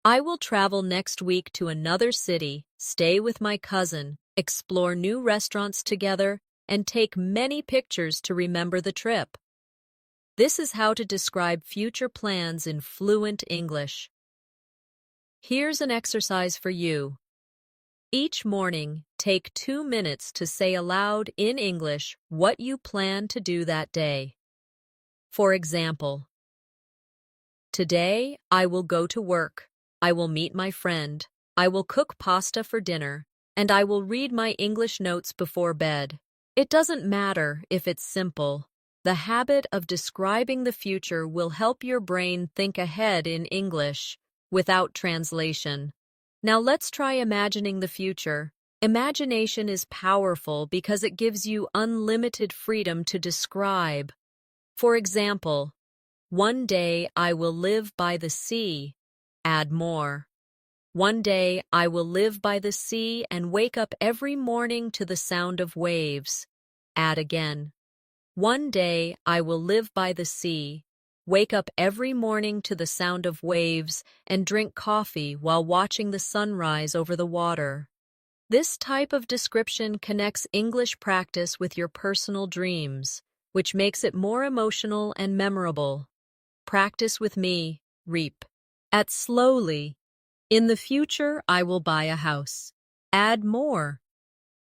"I will travel next week to another city, stay with my cousin, explore new restaurants together, and take many pictures to remember the trip." This is how to describe future plans in fluent English. Here's an exercise for you. Each morning, take 2 minutes to say aloud in English what you plan to do that day. For example, "Today, I will go to work. I will meet my friend. I will cook pasta for dinner, and I will read my English notes before bed." It doesn't matter if it's simple. The habit of describing the future will help your brain think ahead in English, without translation. Now let's try imagining the future. Imagination is powerful because it gives you unlimited freedom to describe. For example, "One day I will live by the sea." Add more. "One day I will live by the sea and wake up every morning to the sound of waves." Add again. "One day I will live by the sea, wake up every morning to the sound of waves, and drink coffee while watching the sunrise over the water." This type of description connects English practice with your personal dreams, which makes it more emotional and memorable. Practice with me, reap. At slowly. "In the future, I will buy a house." Add more.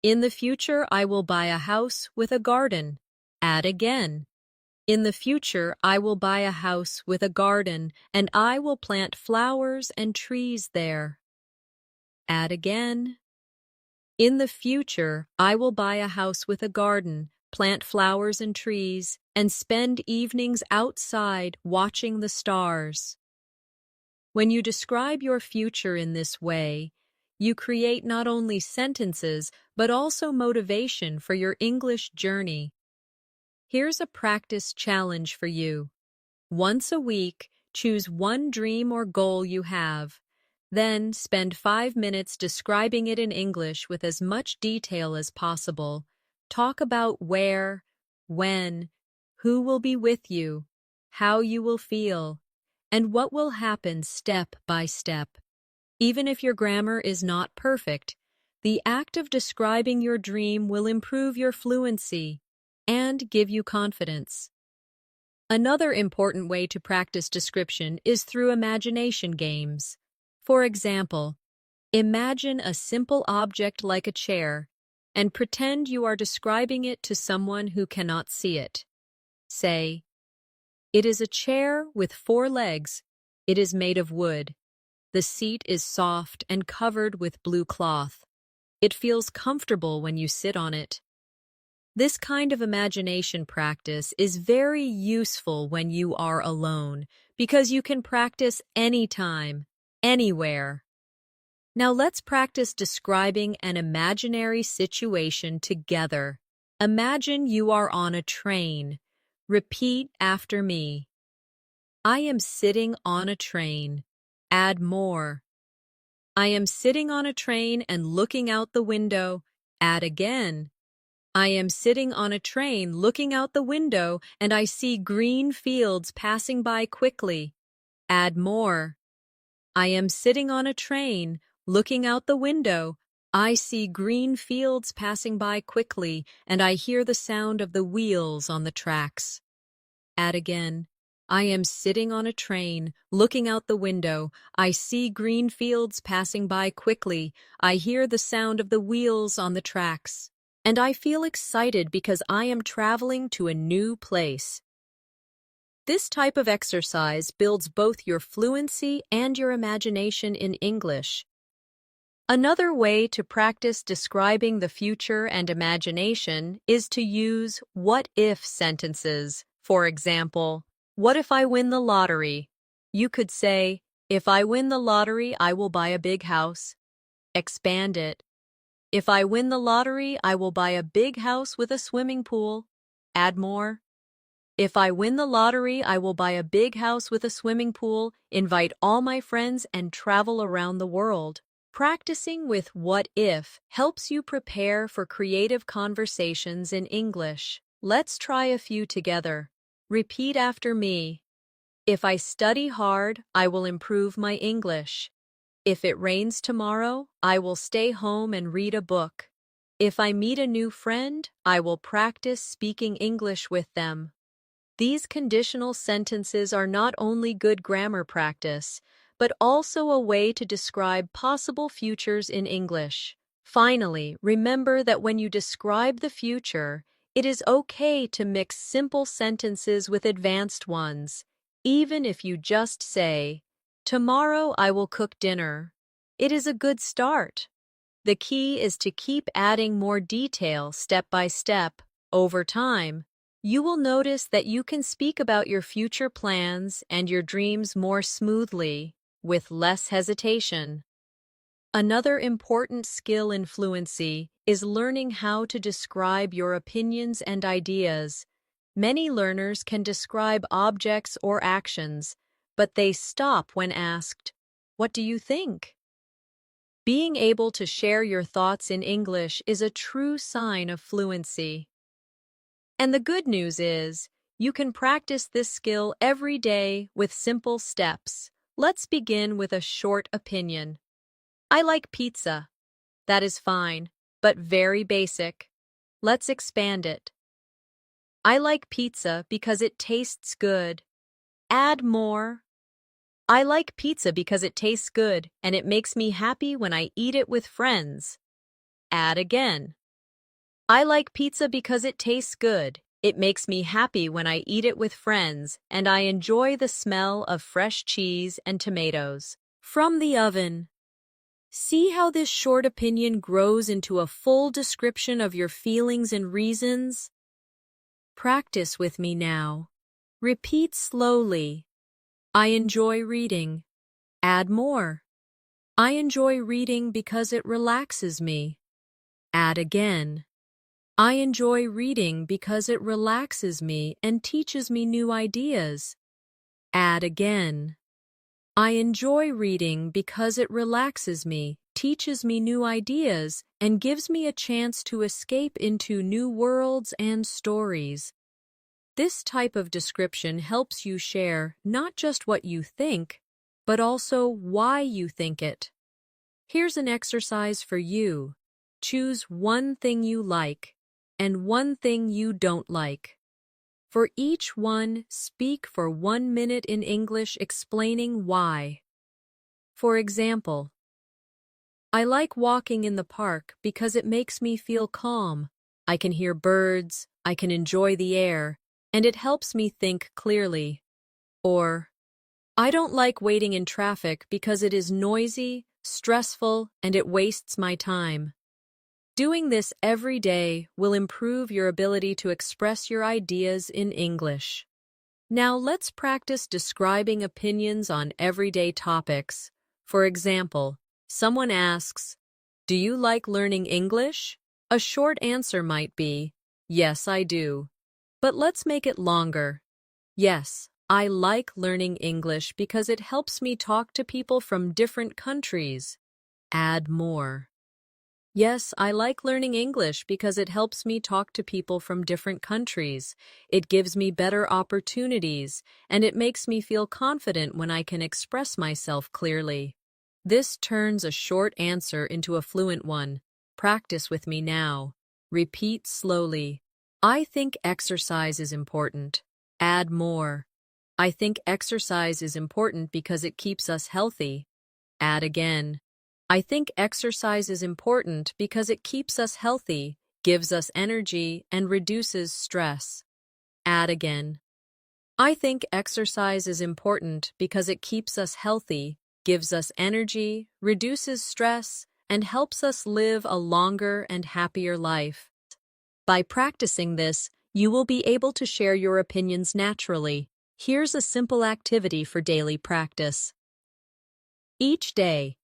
"In the future, I will buy a house with a garden." Add again. "In the future, I will buy a house with a garden, and I will plant flowers and trees there." Add again. "In the future, I will buy a house with a garden, plant flowers and trees, and spend evenings outside watching the stars." When you describe your future in this way, you create not only sentences, but also motivation for your English journey. Here's a practice challenge for you. Once a week, choose one dream or goal you have. Then spend 5 minutes describing it in English with as much detail as possible. Talk about where, when, who will be with you, how you will feel, and what will happen step by step. Even if your grammar is not perfect, the act of describing your dream will improve your fluency. and give you confidence. Another important way to practice description is through imagination games. For example, imagine a simple object like a chair and pretend you are describing it to someone who cannot see it. Say, "It is a chair with 4 legs. It is made of wood. The seat is soft and covered with blue cloth. It feels comfortable when you sit on it." This kind of imagination practice is very useful when you are alone because you can practice anytime, anywhere. Now let's practice describing an imaginary situation together. Imagine you are on a train. Repeat after me. I am sitting on a train. Add more. I am sitting on a train and looking out the window. Add again. I am sitting on a train looking out the window and I see green fields passing by quickly. Add more. I am sitting on a train looking out the window. I see green fields passing by quickly and I hear the sound of the wheels on the tracks. Add again. I am sitting on a train looking out the window. I see green fields passing by quickly. I hear the sound of the wheels on the tracks. And I feel excited because I am traveling to a new place. This type of exercise builds both your fluency and your imagination in English. Another way to practice describing the future and imagination is to use what-if sentences. For example, what if I win the lottery? You could say, if I win the lottery, I will buy a big house. Expand it. If I win the lottery, I will buy a big house with a swimming pool. Add more. If I win the lottery, I will buy a big house with a swimming pool, invite all my friends, and travel around the world. Practicing with what if helps you prepare for creative conversations in English. Let's try a few together. Repeat after me. If I study hard, I will improve my English. If it rains tomorrow, I will stay home and read a book. If I meet a new friend, I will practice speaking English with them. These conditional sentences are not only good grammar practice, but also a way to describe possible futures in English. Finally, remember that when you describe the future, it is okay to mix simple sentences with advanced ones, even if you just say, "Tomorrow I will cook dinner." It is a good start. The key is to keep adding more detail step by step. Over time, you will notice that you can speak about your future plans and your dreams more smoothly, with less hesitation. Another important skill in fluency is learning how to describe your opinions and ideas. Many learners can describe objects or actions, but they stop when asked, "What do you think?" Being able to share your thoughts in English is a true sign of fluency. And the good news is, you can practice this skill every day with simple steps. Let's begin with a short opinion. I like pizza. That is fine, but very basic. Let's expand it. I like pizza because it tastes good. Add more. I like pizza because it tastes good and it makes me happy when I eat it with friends. Add again. I like pizza because it tastes good. It makes me happy when I eat it with friends and I enjoy the smell of fresh cheese and tomatoes from the oven. See how this short opinion grows into a full description of your feelings and reasons? Practice with me now. Repeat slowly. I enjoy reading. Add more. I enjoy reading because it relaxes me. Add again. I enjoy reading because it relaxes me and teaches me new ideas. Add again. I enjoy reading because it relaxes me, teaches me new ideas, and gives me a chance to escape into new worlds and stories. This type of description helps you share not just what you think, but also why you think it. Here's an exercise for you. Choose one thing you like. and one thing you don't like. For each one, speak for 1 minute in English explaining why. For example, I like walking in the park because it makes me feel calm. I can hear birds, I can enjoy the air, and it helps me think clearly. Or, I don't like waiting in traffic because it is noisy, stressful, and it wastes my time. Doing this every day will improve your ability to express your ideas in English. Now let's practice describing opinions on everyday topics. For example, someone asks, "Do you like learning English?" A short answer might be, "Yes, I do." But let's make it longer. Yes, I like learning English because it helps me talk to people from different countries. Add more. Yes, I like learning English because it helps me talk to people from different countries. It gives me better opportunities, and it makes me feel confident when I can express myself clearly. This turns a short answer into a fluent one. Practice with me now. Repeat slowly. I think exercise is important. Add more. I think exercise is important because it keeps us healthy. Add again. I think exercise is important because it keeps us healthy, gives us energy, and reduces stress. Add again. I think exercise is important because it keeps us healthy, gives us energy, reduces stress, and helps us live a longer and happier life. By practicing this, you will be able to share your opinions naturally. Here's a simple activity for daily practice. Each day,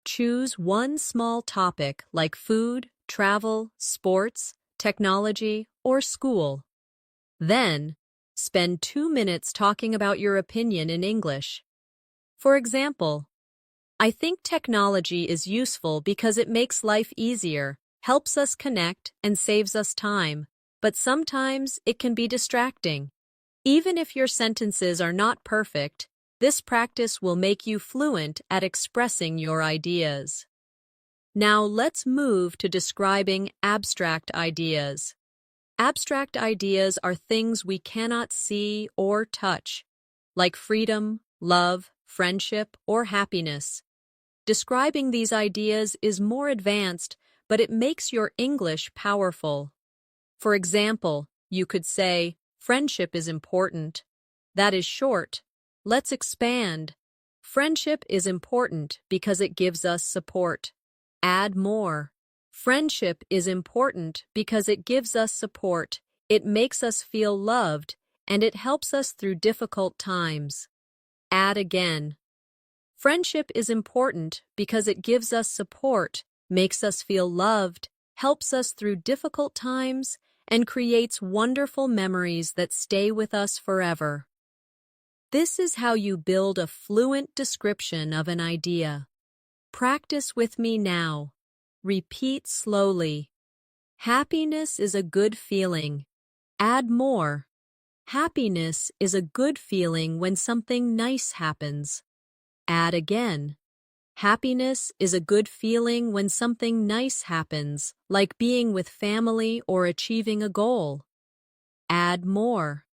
choose one small topic like food, travel, sports, technology, or school. Then, spend 2 minutes talking about your opinion in English. For example, I think technology is useful because it makes life easier, helps us connect, and saves us time, but sometimes it can be distracting. Even if your sentences are not perfect, this practice will make you fluent at expressing your ideas. Now let's move to describing abstract ideas. Abstract ideas are things we cannot see or touch, like freedom, love, friendship, or happiness. Describing these ideas is more advanced, but it makes your English powerful. For example, you could say, friendship is important. That is short. Let's expand. Friendship is important because it gives us support. Add more. Friendship is important because it gives us support. It makes us feel loved, and it helps us through difficult times. Add again. Friendship is important because it gives us support, makes us feel loved, helps us through difficult times, and creates wonderful memories that stay with us forever. This is how you build a fluent description of an idea. Practice with me now. Repeat slowly. Happiness is a good feeling. Add more. Happiness is a good feeling when something nice happens. Add again. Happiness is a good feeling when something nice happens, like being with family or achieving a goal. Add more.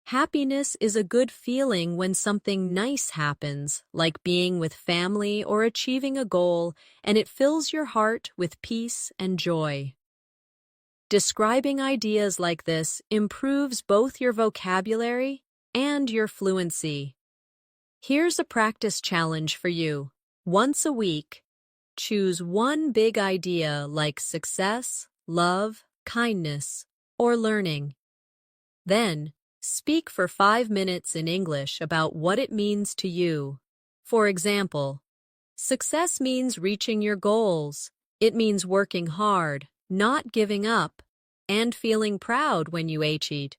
Happiness is a good feeling when something nice happens, like being with family or achieving a goal, and it fills your heart with peace and joy. Describing ideas like this improves both your vocabulary and your fluency. Here's a practice challenge for you. Once a week, choose one big idea like success, love, kindness, or learning. Then, speak for 5 minutes in English about what it means to you. For example, success means reaching your goals. It means working hard, not giving up, and feeling proud when you achieve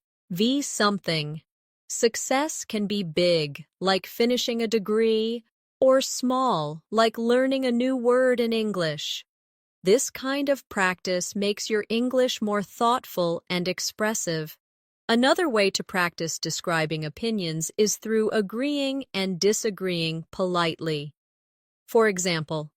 something. Success can be big, like finishing a degree, or small, like learning a new word in English. This kind of practice makes your English more thoughtful and expressive. Another way to practice describing opinions is through agreeing and disagreeing politely. For example,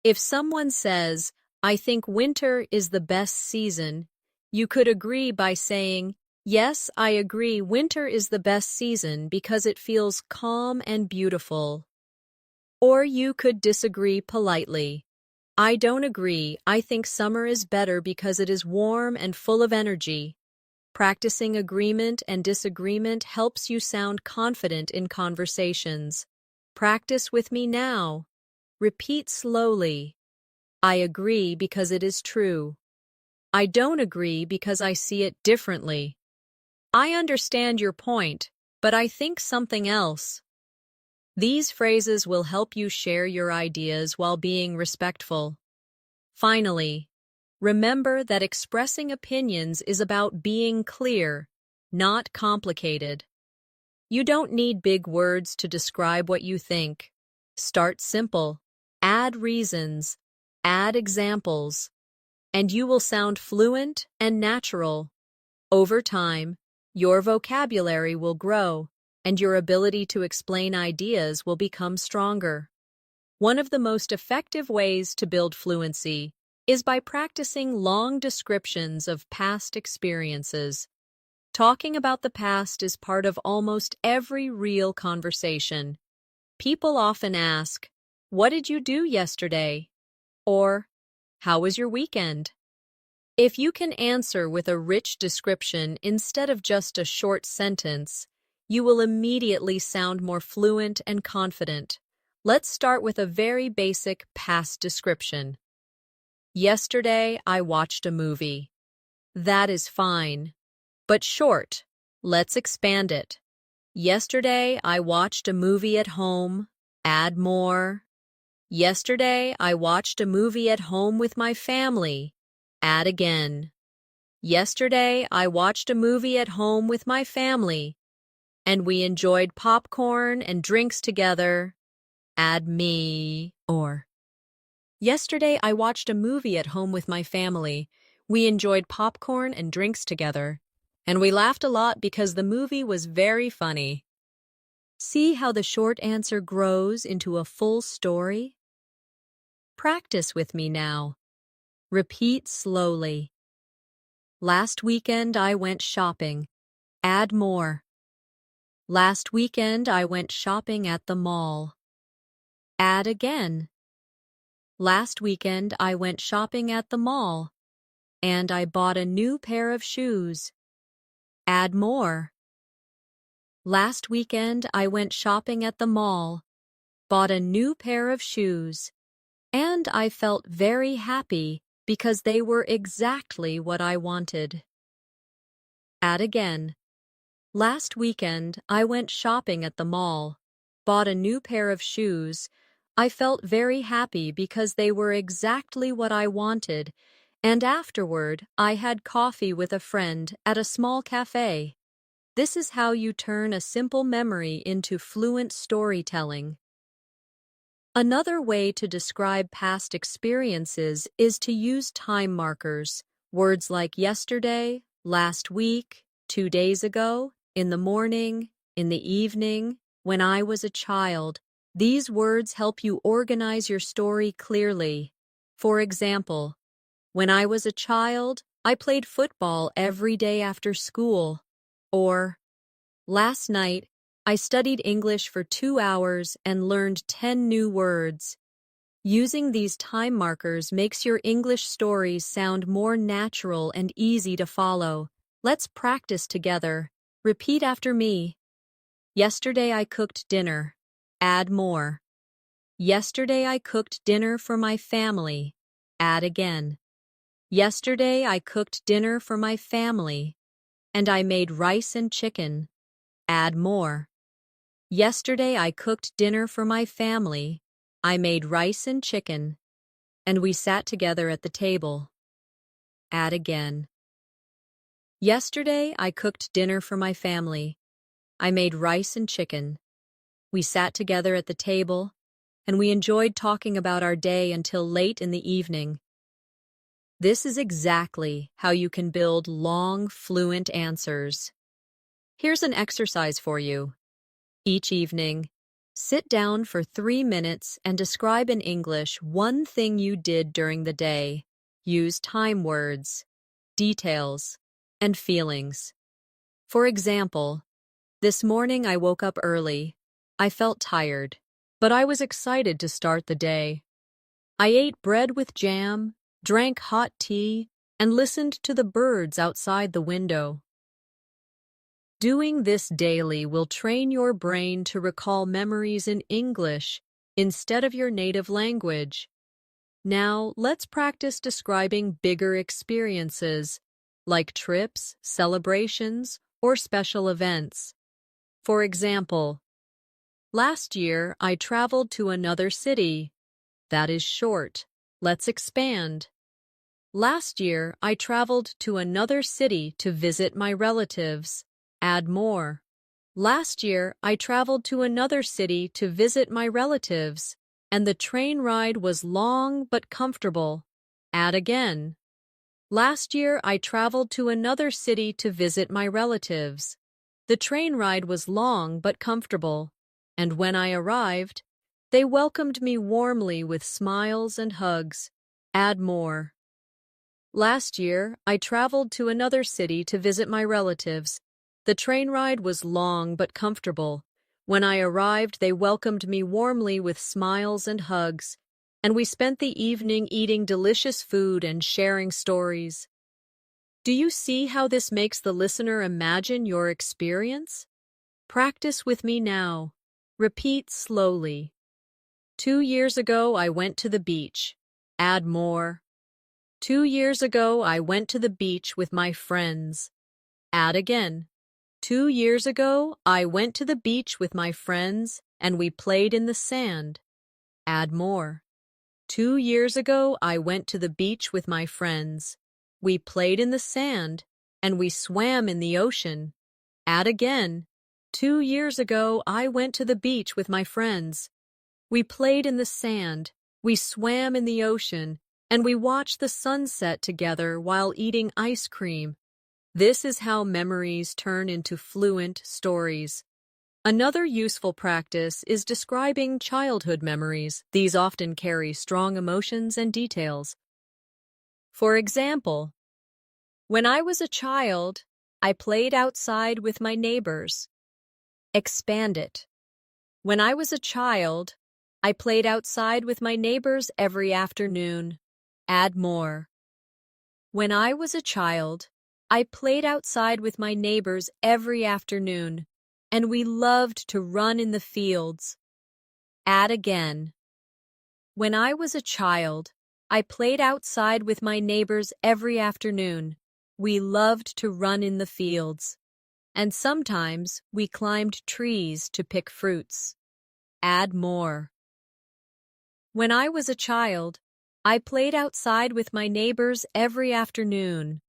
if someone says, "I think winter is the best season," You could agree by saying, "Yes, I agree, winter is the best season because it feels calm and beautiful." Or you could disagree politely. "I don't agree, I think summer is better because it is warm and full of energy." Practicing agreement and disagreement helps you sound confident in conversations. Practice with me now. Repeat slowly. "I agree because it is true." "I don't agree because I see it differently." "I understand your point, but I think something else." These phrases will help you share your ideas while being respectful. Finally, remember that expressing opinions is about being clear, not complicated. You don't need big words to describe what you think. Start simple, add reasons, add examples, and you will sound fluent and natural. Over time, your vocabulary will grow, and your ability to explain ideas will become stronger. One of the most effective ways to build fluency is by practicing long descriptions of past experiences. Talking about the past is part of almost every real conversation. People often ask, "What did you do yesterday?" Or, "How was your weekend?" If you can answer with a rich description instead of just a short sentence, you will immediately sound more fluent and confident. Let's start with a very basic past description. Yesterday, I watched a movie. That is fine, but short. Let's expand it. Yesterday, I watched a movie at home. Add more. Yesterday, I watched a movie at home with my family. Add again. Yesterday, I watched a movie at home with my family, and we enjoyed popcorn and drinks together. Add me. Or, yesterday, I watched a movie at home with my family. We enjoyed popcorn and drinks together, and we laughed a lot because the movie was very funny. See how the short answer grows into a full story? Practice with me now. Repeat slowly. Last weekend I went shopping. Add more. Last weekend I went shopping at the mall. Add again. Last weekend I went shopping at the mall, and I bought a new pair of shoes. Add more. Last weekend I went shopping at the mall, bought a new pair of shoes, and I felt very happy because they were exactly what I wanted. Add again. Last weekend, I went shopping at the mall, bought a new pair of shoes. I felt very happy because they were exactly what I wanted, and afterward, I had coffee with a friend at a small cafe. This is how you turn a simple memory into fluent storytelling. Another way to describe past experiences is to use time markers. Words like yesterday, last week, 2 days ago, in the morning, in the evening, when I was a child. These words help you organize your story clearly. For example, when I was a child, I played football every day after school. Or, last night, I studied English for 2 hours and learned 10 new words. Using these time markers makes your English stories sound more natural and easy to follow. Let's practice together. Repeat after me. Yesterday I cooked dinner. Add more. Yesterday I cooked dinner for my family. Add again. Yesterday I cooked dinner for my family, and I made rice and chicken. Add more. Yesterday I cooked dinner for my family. I made rice and chicken, and we sat together at the table. Add again. Yesterday I cooked dinner for my family. I made rice and chicken. We sat together at the table, and we enjoyed talking about our day until late in the evening. This is exactly how you can build long, fluent answers. Here's an exercise for you. Each evening, sit down for 3 minutes and describe in English one thing you did during the day. Use time words. details, and feelings. For example, this morning I woke up early. I felt tired, but I was excited to start the day. I ate bread with jam, drank hot tea, and listened to the birds outside the window. Doing this daily will train your brain to recall memories in English instead of your native language. Now, let's practice describing bigger experiences, like trips, celebrations, or special events. For example, last year I traveled to another city. That is short. Let's expand. Last year I traveled to another city to visit my relatives. Add more. Last year I traveled to another city to visit my relatives, and the train ride was long but comfortable. Add again. Last year I traveled to another city to visit my relatives. The train ride was long but comfortable, and when I arrived, they welcomed me warmly with smiles and hugs. Add more. Last year, I traveled to another city to visit my relatives. The train ride was long but comfortable. When I arrived, they welcomed me warmly with smiles and hugs, and we spent the evening eating delicious food and sharing stories. Do you see how this makes the listener imagine your experience? Practice with me now. Repeat slowly. 2 years ago, I went to the beach. Add more. 2 years ago, I went to the beach with my friends. Add again. 2 years ago, I went to the beach with my friends and we played in the sand. Add more. 2 years ago, I went to the beach with my friends. We played in the sand and we swam in the ocean. Add again. 2 years ago, I went to the beach with my friends. We played in the sand, we swam in the ocean, and we watched the sunset together while eating ice cream. This is how memories turn into fluent stories. Another useful practice is describing childhood memories. These often carry strong emotions and details. For example, when I was a child, I played outside with my neighbors. Expand it. When I was a child, I played outside with my neighbors every afternoon. Add more. When I was a child, I played outside with my neighbors every afternoon, and we loved to run in the fields. Add again. When I was a child, I played outside with my neighbors every afternoon. We loved to run in the fields, and sometimes we climbed trees to pick fruits. Add more. When I was a child, I played outside with my neighbors every afternoon.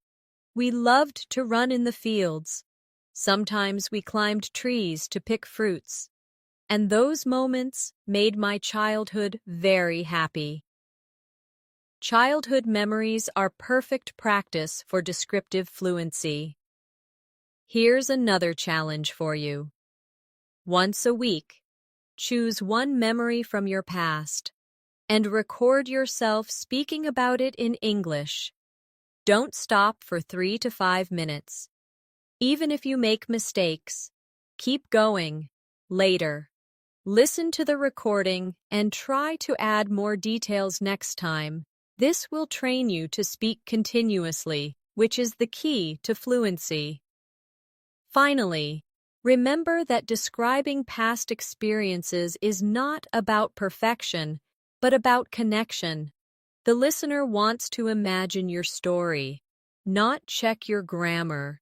We loved to run in the fields. Sometimes we climbed trees to pick fruits. And those moments made my childhood very happy. Childhood memories are perfect practice for descriptive fluency. Here's another challenge for you. Once a week, choose one memory from your past and record yourself speaking about it in English. Don't stop for 3 to 5 minutes. Even if you make mistakes, keep going. Later, listen to the recording and try to add more details next time. This will train you to speak continuously, which is the key to fluency. Finally, remember that describing past experiences is not about perfection, but about connection. The listener wants to imagine your story, not check your grammar.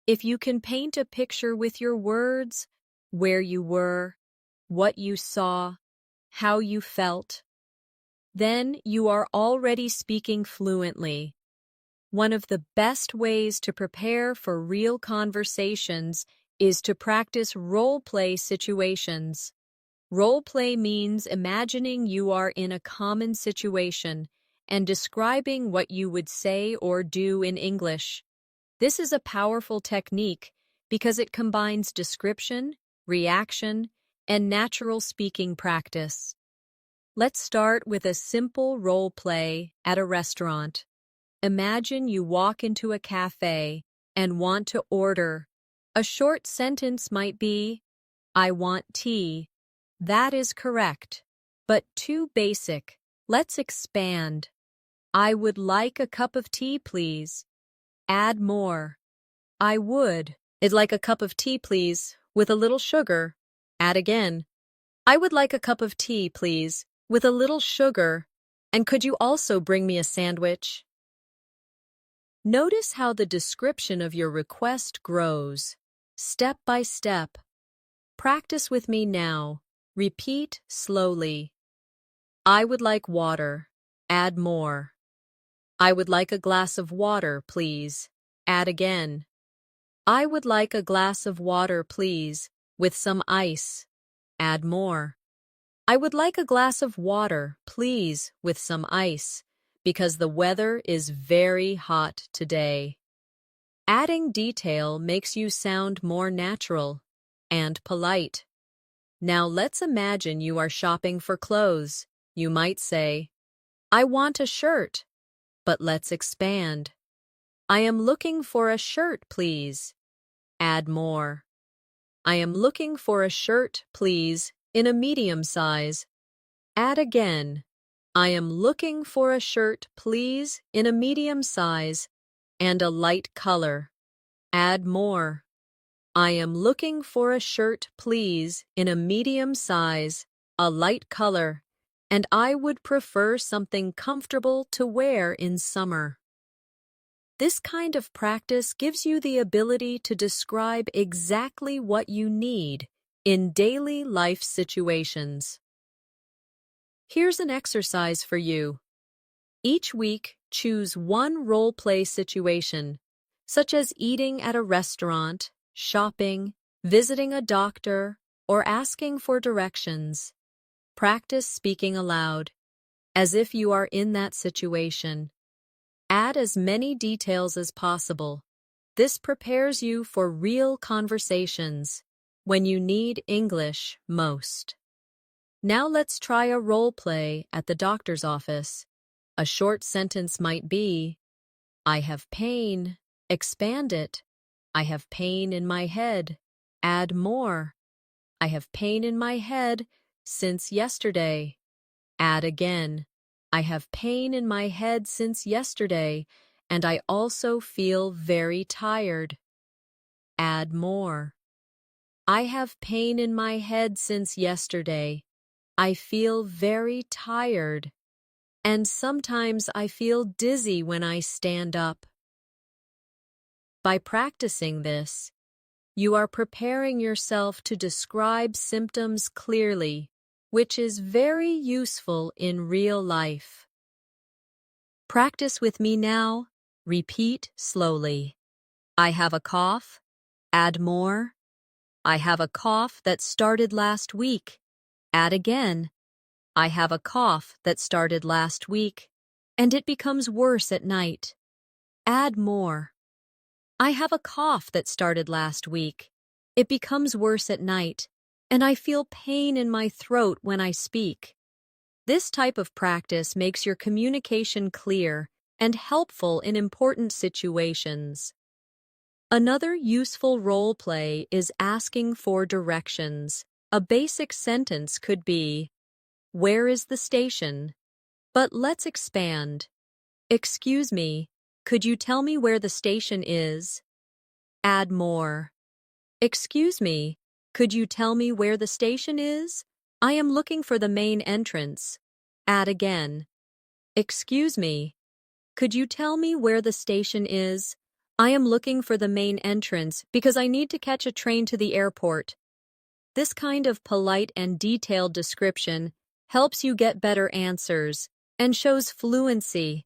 If you can paint a picture with your words, where you were, what you saw, how you felt, then you are already speaking fluently. One of the best ways to prepare for real conversations is to practice role-play situations. Role-play means imagining you are in a common situation and describing what you would say or do in English. This is a powerful technique because it combines description, reaction, and natural speaking practice. Let's start with a simple role play at a restaurant. Imagine you walk into a cafe and want to order. A short sentence might be, I want tea. That is correct, but too basic. Let's expand. I would like a cup of tea, please. Add more. I would. I'd like a cup of tea, please, with a little sugar. Add again. I would like a cup of tea, please, with a little sugar. And could you also bring me a sandwich? Notice how the description of your request grows, step by step. Practice with me now. Repeat slowly. I would like water. Add more. I would like a glass of water, please. Add again. I would like a glass of water, please, with some ice. Add more. I would like a glass of water, please, with some ice, because the weather is very hot today. Adding detail makes you sound more natural and polite. Now let's imagine you are shopping for clothes. You might say, I want a shirt, but let's expand. I am looking for a shirt, please. Add more. I am looking for a shirt, please, in a medium size. Add again. I am looking for a shirt, please, in a medium size and a light color. Add more. I am looking for a shirt, please, in a medium size, a light color, and I would prefer something comfortable to wear in summer. This kind of practice gives you the ability to describe exactly what you need in daily life situations. Here's an exercise for you. Each week, choose one role-play situation, such as eating at a restaurant, shopping, visiting a doctor, or asking for directions. Practice speaking aloud, as if you are in that situation. Add as many details as possible. This prepares you for real conversations when you need English most. Now let's try a role play at the doctor's office. A short sentence might be, I have pain. Expand it. I have pain in my head. Add more. I have pain in my head since yesterday. Add again. I have pain in my head since yesterday, and I also feel very tired. Add more. I have pain in my head since yesterday. I feel very tired, and sometimes I feel dizzy when I stand up. By practicing this, you are preparing yourself to describe symptoms clearly, which is very useful in real life. Practice with me now. Repeat slowly. I have a cough. Add more. I have a cough that started last week. Add again. I have a cough that started last week, and it becomes worse at night. Add more. I have a cough that started last week. It becomes worse at night, and I feel pain in my throat when I speak. This type of practice makes your communication clear and helpful in important situations. Another useful role play is asking for directions. A basic sentence could be, where is the station? But let's expand. Excuse me, could you tell me where the station is? Add more. Excuse me, could you tell me where the station is? I am looking for the main entrance. Add again. Excuse me, could you tell me where the station is? I am looking for the main entrance because I need to catch a train to the airport. This kind of polite and detailed description helps you get better answers and shows fluency.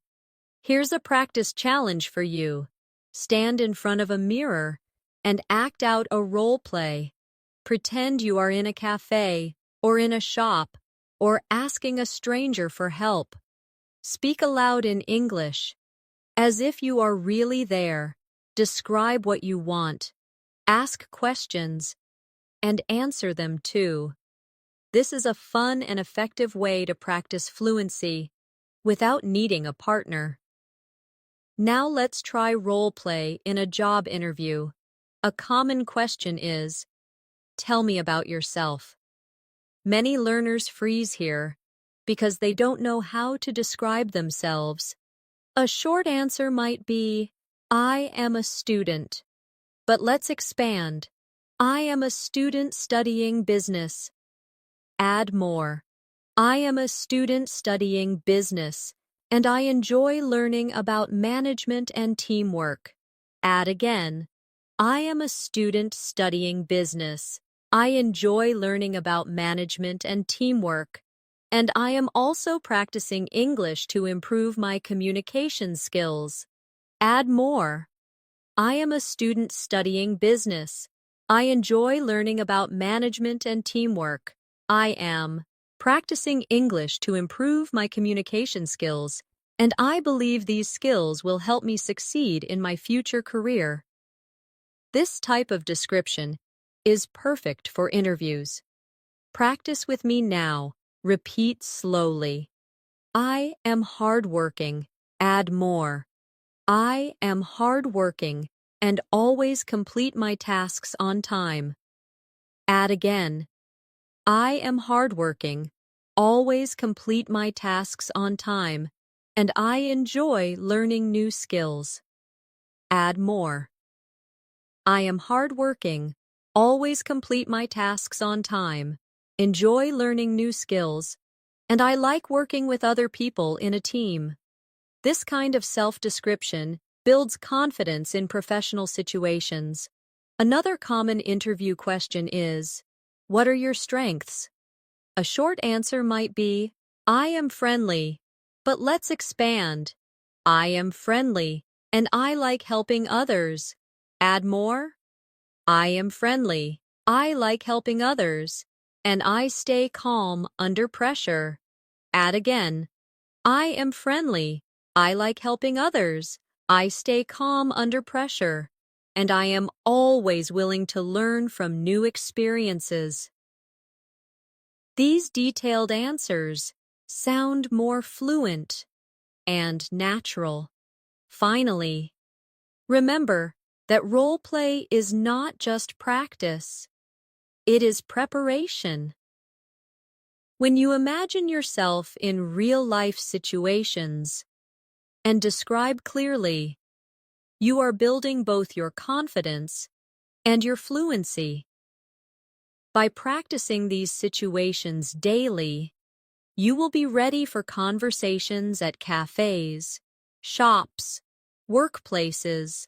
Here's a practice challenge for you. Stand in front of a mirror and act out a role play. Pretend you are in a cafe or in a shop or asking a stranger for help. Speak aloud in English, as if you are really there. Describe what you want. Ask questions and answer them too. This is a fun and effective way to practice fluency without needing a partner. Now let's try role play in a job interview. A common question is, tell me about yourself. Many learners freeze here because they don't know how to describe themselves. A short answer might be, I am a student. But let's expand. I am a student studying business. Add more. I am a student studying business, and I enjoy learning about management and teamwork. Add again. I am a student studying business. I enjoy learning about management and teamwork, and I am also practicing English to improve my communication skills. Add more. I am a student studying business. I enjoy learning about management and teamwork. I am practicing English to improve my communication skills, and I believe these skills will help me succeed in my future career. This type of description is perfect for interviews. Practice with me now. Repeat slowly. I am hardworking. Add more. I am hardworking and always complete my tasks on time. Add again. I am hardworking, always complete my tasks on time, and I enjoy learning new skills. Add more. I am hardworking, always complete my tasks on time, enjoy learning new skills, and I like working with other people in a team. This kind of self-description builds confidence in professional situations. Another common interview question is, what are your strengths? A short answer might be, I am friendly, but let's expand. I am friendly, and I like helping others. Add more. I am friendly, I like helping others, and I stay calm under pressure. Add again. I am friendly, I like helping others, I stay calm under pressure, and I am always willing to learn from new experiences. These detailed answers sound more fluent and natural. Finally, remember that role play is not just practice, it is preparation. When you imagine yourself in real-life situations and describe clearly, you are building both your confidence and your fluency. By practicing these situations daily, you will be ready for conversations at cafes, shops, workplaces,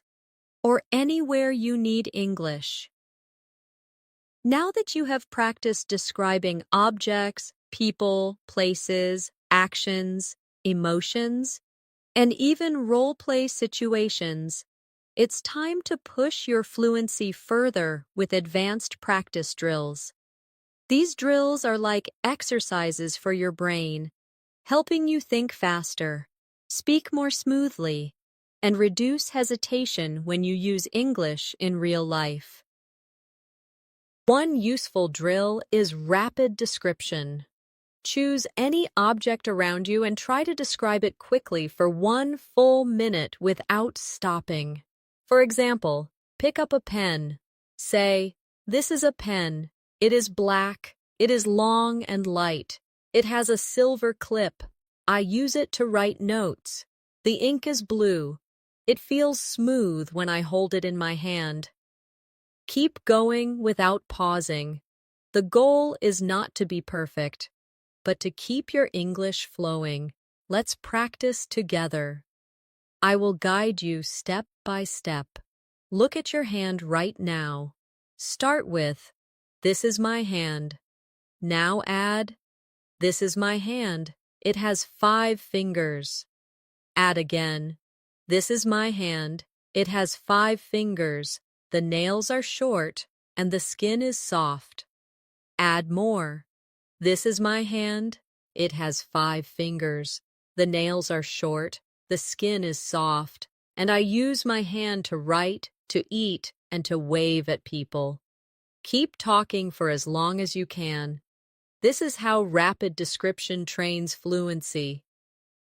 or anywhere you need English. Now that you have practiced describing objects, people, places, actions, emotions, and even role-play situations, it's time to push your fluency further with advanced practice drills. These drills are like exercises for your brain, helping you think faster, speak more smoothly, and reduce hesitation when you use English in real life. One useful drill is rapid description. Choose any object around you and try to describe it quickly for 1 full minute without stopping. For example, pick up a pen. Say, this is a pen. It is black. It is long and light. It has a silver clip. I use it to write notes. The ink is blue. It feels smooth when I hold it in my hand. Keep going without pausing. The goal is not to be perfect, but to keep your English flowing. Let's practice together. I will guide you step by step. Look at your hand right now. Start with, this is my hand. Now add, this is my hand. It has 5 fingers. Add again, this is my hand. It has 5 fingers. The nails are short and the skin is soft. Add more. This is my hand. It has 5 fingers. The nails are short. The skin is soft. And I use my hand to write, to eat, and to wave at people. Keep talking for as long as you can. This is how rapid description trains fluency.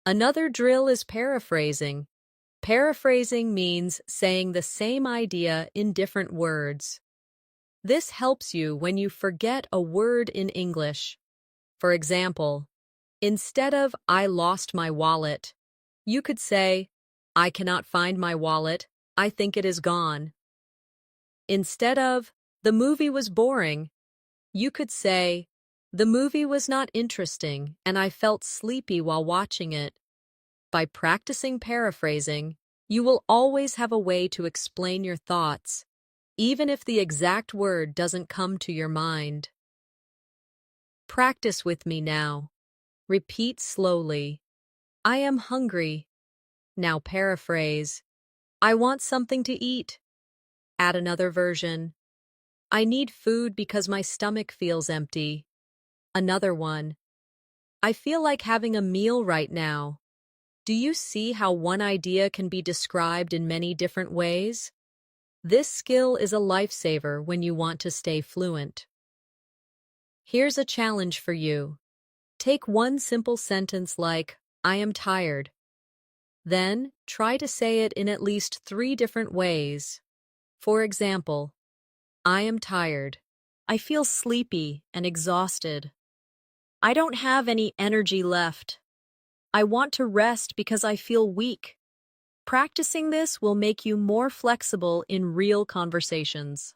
Another drill is paraphrasing. Paraphrasing means saying the same idea in different words. This helps you when you forget a word in English. For example, instead of "I lost my wallet," you could say, "I cannot find my wallet. I think it is gone." Instead of "The movie was boring," you could say, "The movie was not interesting and I felt sleepy while watching it." By practicing paraphrasing, you will always have a way to explain your thoughts, even if the exact word doesn't come to your mind. Practice with me now. Repeat slowly. I am hungry. Now paraphrase. I want something to eat. Add another version. I need food because my stomach feels empty. Another one. I feel like having a meal right now. Do you see how one idea can be described in many different ways? This skill is a lifesaver when you want to stay fluent. Here's a challenge for you. Take one simple sentence like, "I am tired." Then, try to say it in at least 3 different ways. For example, I am tired. I feel sleepy and exhausted. I don't have any energy left. I want to rest because I feel weak. Practicing this will make you more flexible in real conversations.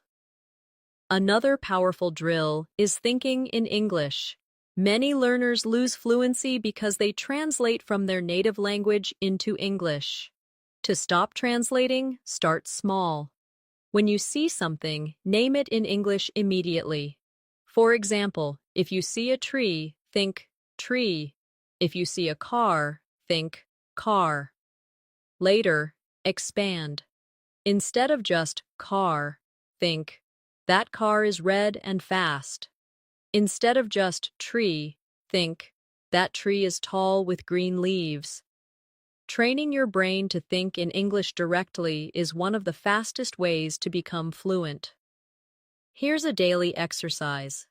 Another powerful drill is thinking in English. Many learners lose fluency because they translate from their native language into English. To stop translating, start small. When you see something, name it in English immediately. For example, if you see a tree, think tree. If you see a car, think car. Later, expand. Instead of just car, think that car is red and fast. Instead of just tree, think that tree is tall with green leaves. Training your brain to think in English directly is one of the fastest ways to become fluent. Here's a daily exercise.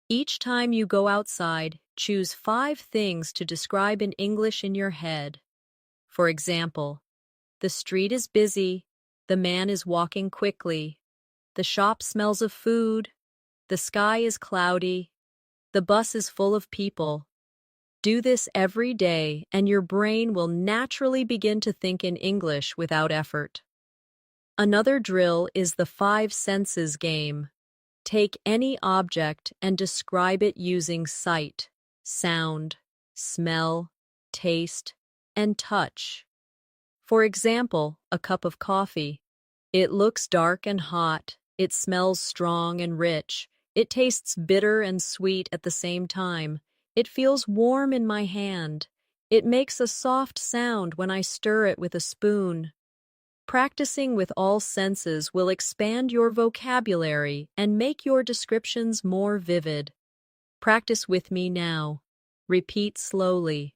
Each time you go outside, choose 5 things to describe in English in your head. For example, the street is busy, the man is walking quickly, the shop smells of food, the sky is cloudy, the bus is full of people. Do this every day, and your brain will naturally begin to think in English without effort. Another drill is the 5 senses game. Take any object and describe it using sight, sound, smell, taste, and touch. For example, a cup of coffee. It looks dark and hot. It smells strong and rich. It tastes bitter and sweet at the same time. It feels warm in my hand. It makes a soft sound when I stir it with a spoon. Practicing with all senses will expand your vocabulary and make your descriptions more vivid. Practice with me now. Repeat slowly.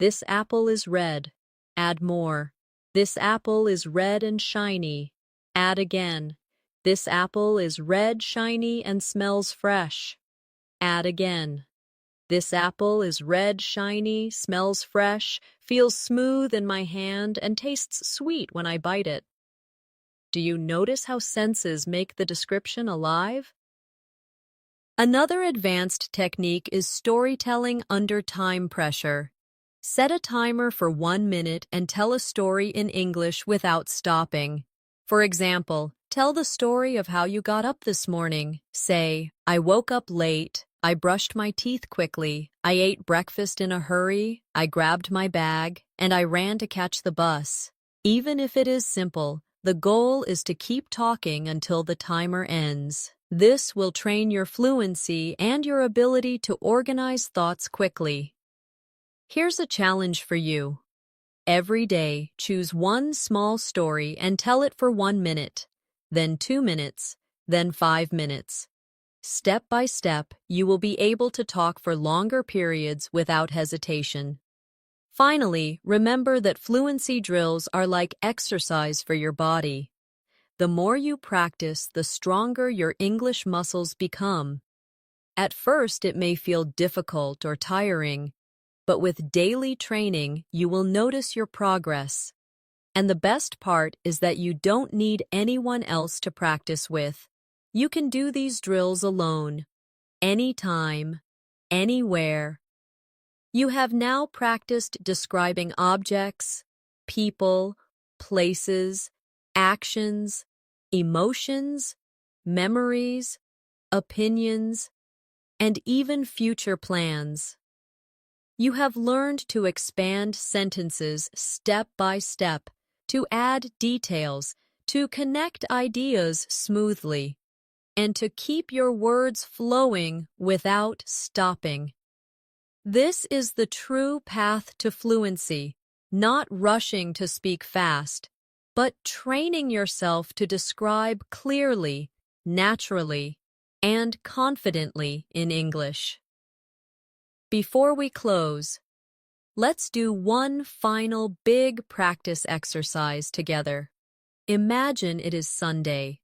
This apple is red. Add more. This apple is red and shiny. Add again. This apple is red, shiny, and smells fresh. Add again. This apple is red, shiny, smells fresh, feels smooth in my hand, and tastes sweet when I bite it. Do you notice how senses make the description alive? Another advanced technique is storytelling under time pressure. Set a timer for 1 minute and tell a story in English without stopping. For example, tell the story of how you got up this morning. Say, I woke up late. I brushed my teeth quickly. I ate breakfast in a hurry. I grabbed my bag, and I ran to catch the bus. Even if it is simple, the goal is to keep talking until the timer ends. This will train your fluency and your ability to organize thoughts quickly. Here's a challenge for you. Every day, choose one small story and tell it for 1 minute, then 2 minutes, then 5 minutes. Step by step, you will be able to talk for longer periods without hesitation. Finally, remember that fluency drills are like exercise for your body. The more you practice, the stronger your English muscles become. At first, it may feel difficult or tiring, but with daily training, you will notice your progress. And the best part is that you don't need anyone else to practice with. You can do these drills alone, anytime, anywhere. You have now practiced describing objects, people, places, actions, emotions, memories, opinions, and even future plans. You have learned to expand sentences step by step, to add details, to connect ideas smoothly, and to keep your words flowing without stopping. This is the true path to fluency, not rushing to speak fast, but training yourself to describe clearly, naturally, and confidently in English. Before we close, let's do one final big practice exercise together. Imagine it is Sunday,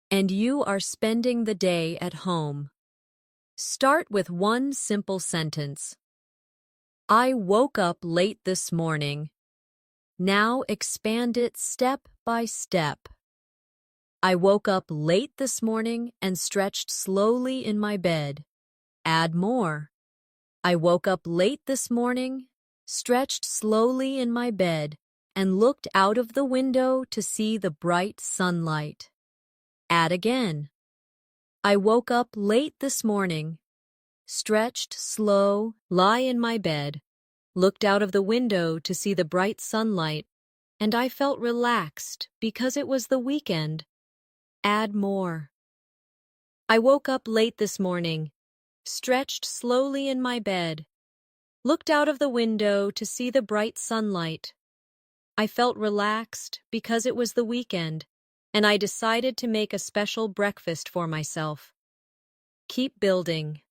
and you are spending the day at home. Start with one simple sentence. I woke up late this morning. Now expand it step by step. I woke up late this morning and stretched slowly in my bed. Add more. I woke up late this morning, stretched slowly in my bed, and looked out of the window to see the bright sunlight. Add again. I woke up late this morning, stretched slow, lie in my bed, looked out of the window to see the bright sunlight, and I felt relaxed because it was the weekend. Add more. I woke up late this morning, stretched slowly in my bed, looked out of the window to see the bright sunlight. I felt relaxed because it was the weekend, and I decided to make a special breakfast for myself. Keep building.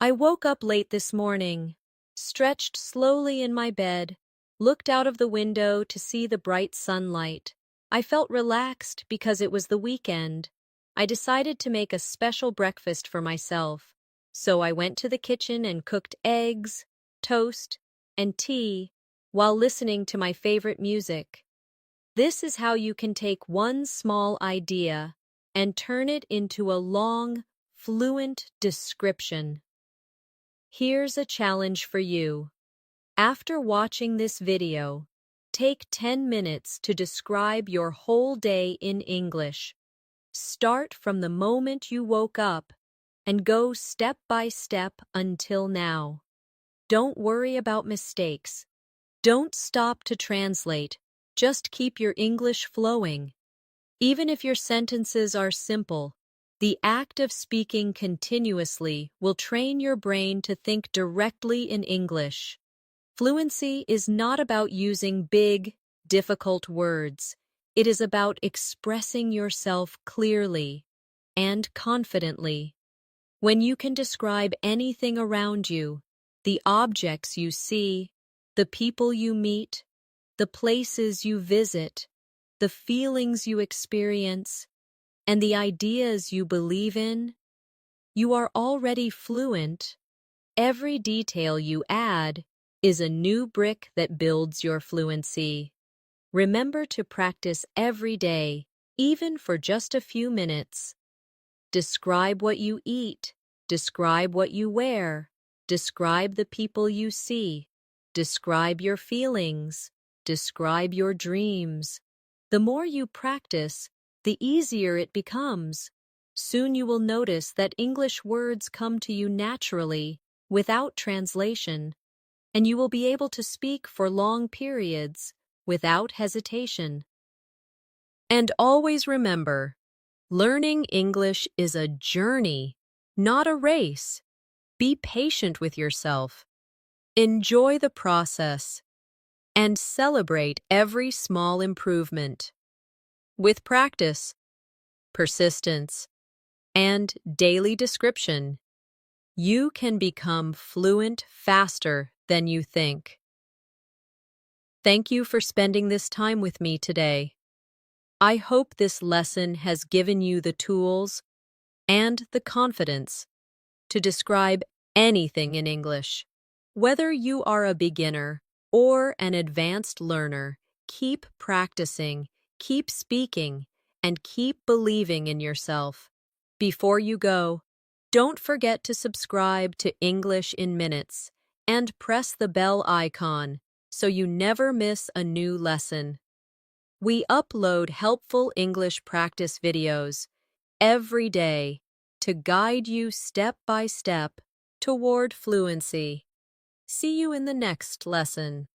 I woke up late this morning, stretched slowly in my bed, looked out of the window to see the bright sunlight. I felt relaxed because it was the weekend. I decided to make a special breakfast for myself. So I went to the kitchen and cooked eggs, toast, and tea while listening to my favorite music. This is how you can take one small idea and turn it into a long, fluent description. Here's a challenge for you. After watching this video, take 10 minutes to describe your whole day in English. Start from the moment you woke up and go step by step until now. Don't worry about mistakes. Don't stop to translate. Just keep your English flowing. Even if your sentences are simple, the act of speaking continuously will train your brain to think directly in English. Fluency is not about using big, difficult words. It is about expressing yourself clearly and confidently. When you can describe anything around you, the objects you see, the people you meet, the places you visit, the feelings you experience, and the ideas you believe in, you are already fluent. Every detail you add is a new brick that builds your fluency. Remember to practice every day, even for just a few minutes. Describe what you eat. Describe what you wear. Describe the people you see. Describe your feelings. Describe your dreams. The more you practice, the easier it becomes. Soon you will notice that English words come to you naturally, without translation, and you will be able to speak for long periods without hesitation. And always remember, learning English is a journey, not a race. Be patient with yourself. Enjoy the process and celebrate every small improvement. With practice, persistence, and daily description, you can become fluent faster than you think. Thank you for spending this time with me today. I hope this lesson has given you the tools and the confidence to describe anything in English. Whether you are a beginner or an advanced learner, keep practicing, keep speaking, and keep believing in yourself. Before you go, don't forget to subscribe to English in Minutes and press the bell icon so you never miss a new lesson. We upload helpful English practice videos every day to guide you step by step toward fluency. See you in the next lesson.